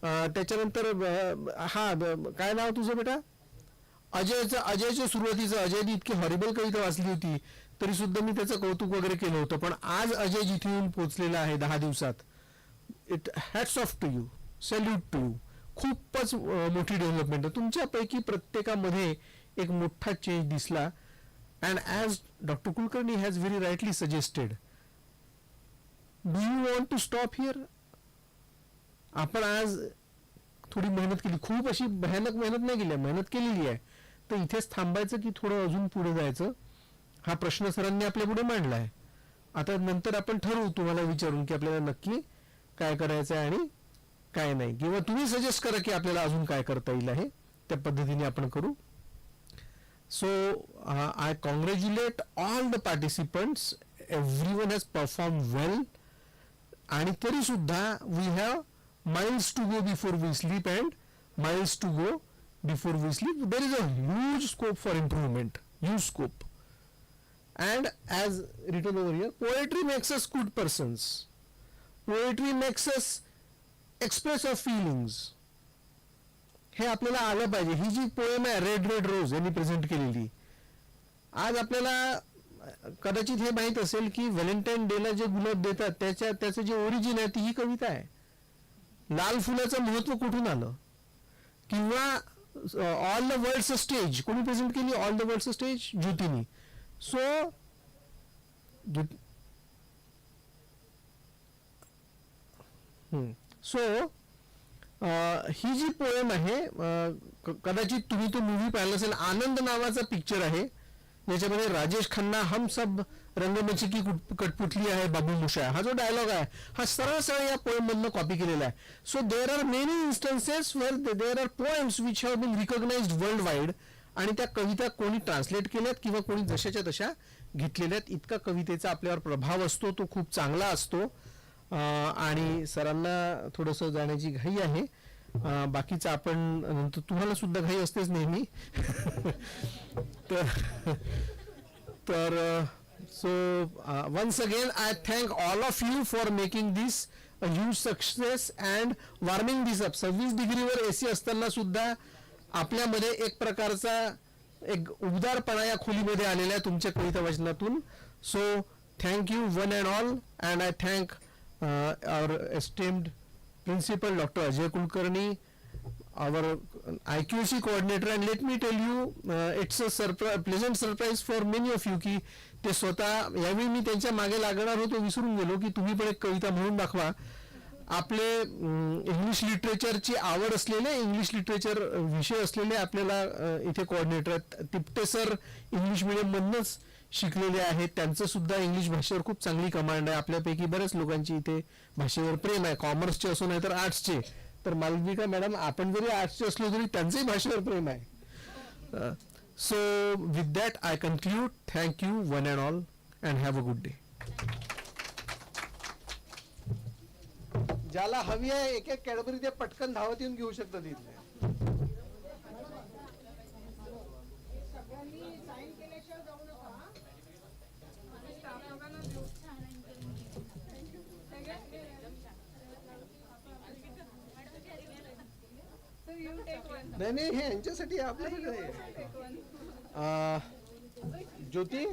त्याच्यानंतर काय नाव तुझं बेटा? अजयच्या सुरुवातीचं, अजयने इतकी हॉरिबल कविता वाचली होती, तरी सुद्धा मी त्याचं कौतुक वगैरे केलं होतं. पण आज अजय जिथे येऊन पोहोचलेला आहे 10 दिवसात, it hats off to you, salute to you. खूपच मोठी डेव्हलपमेंट आहे. तुमच्यापैकी प्रत्येकामध्ये एक मोठा चेंज दिसला. And as Dr. Kulkarni has very rightly suggested, do you want to stop here? आपण आज थोडी मेहनत केली, खूप अशी भयानक मेहनत नाही केली, मेहनत केलेली आहे, तर इथेच थांबायचं की थोडं अजून पुढे जायचं, हा प्रश्न सरांनी आपल्या पुढे मांडला आहे. आता नंतर आपण ठरवू, तुम्हाला विचारून की आपल्याला नक्की काय करायचं आहे आणि काय नाही, किंवा तुम्ही सजेस्ट करा की आपल्याला अजून काय करता येईल आहे, त्या पद्धतीने आपण करू. So I congratulate all the participants. Everyone has performed well. आणि तरी सुद्धा we have miles to go before we sleep, and miles to go before we sleep. There is a huge scope for improvement, huge scope. And as written over here, poetry makes us good persons. Poetry makes us express our feelings. हे आपल्याला आलं पाहिजे. ही जी poem आहे red red rose यांनी present केलेली, आज आपल्याला कदाचित हे माहित असेल की व्हॅलेंटाईन डेला जे गुलाब देतात त्याचं जे ओरिजिन आहे ती ही कविता आहे. लाल फुलाचं महत्व कुठून आलं, किंवा ऑल द वर्ल्डचं स्टेज कोणी प्रेझेंट केली, ऑल द वर्ल्डचं स्टेज ज्योतीनी. सो ही जी पोएम आहे, कदाचित तुम्ही तो मूवी पाहिला असेल, आनंद नावाचा पिक्चर आहे, ज्याच्यामध्ये राजेश खन्ना हम सब रंगमंच की कठपुतली आहे बाबू मुशा, हा जो डायलॉग आहे हा सरळ सरळ या पोएम मधनं कॉपी केलेला आहे. So there are many instances where there are poems which have been recognised world wide, आणि त्या कविता कोणी ट्रान्सलेट केल्यात किंवा कोणी जशाच्या तशा घेतलेल्यात. इतका कवितेचा आपल्यावर प्रभाव असतो, तो खूप चांगला असतो. आणि सरांना थोडंसं जाण्याची घाई आहे, बाकीचं आपण नंतर, तुम्हाला सुद्धा घाई असतेच नेहमी. तर so once again I thank all of you for making this a huge success and warming this up. 26 डिग्रीवर AC असताना सुद्धा आपल्यामध्ये एक प्रकारचा एक उबदारपणा या खोलीमध्ये आलेला आहे तुमच्या कविता वाचनातून. So thank you one and all, and I thank our esteemed principal Dr. Ajay Kulkarni, our IQC coordinator, and let me tell you, it's a pleasant surprise for many of you की ते स्वतः, यावेळी मी त्यांच्या मागे लागणार होतो, विसरून गेलो की तुम्ही पण एक कविता म्हणून दाखवा. आपले इंग्लिश लिटरेचरची आवड असलेले, इंग्लिश लिटरेचर विषय असलेले आपल्याला इथे कोऑर्डिनेटर आहेत. तिपटे सर इंग्लिश मिडियममधूनच शिकलेले आहेत, त्यांचं सुद्धा इंग्लिश भाषेवर खूप चांगली कमांड आहे. आपल्यापैकी बऱ्याच लोकांची इथे भाषेवर प्रेम आहे, कॉमर्सचे असो नाही तर आर्ट्सचे. तर मालविका मॅडम, आपण जरी आर्ट्सचे असलो तरी त्यांचंही भाषेवर प्रेम आहे. So with that I conclude. Thank you one and all and have a good day. ज्याला हवी आहे एक एक कॅडबरी ते पटकन धावत येऊन घेऊ शकतात इथले. नाही नाही, हे यांच्यासाठी आपल्यासाठी. ज्योती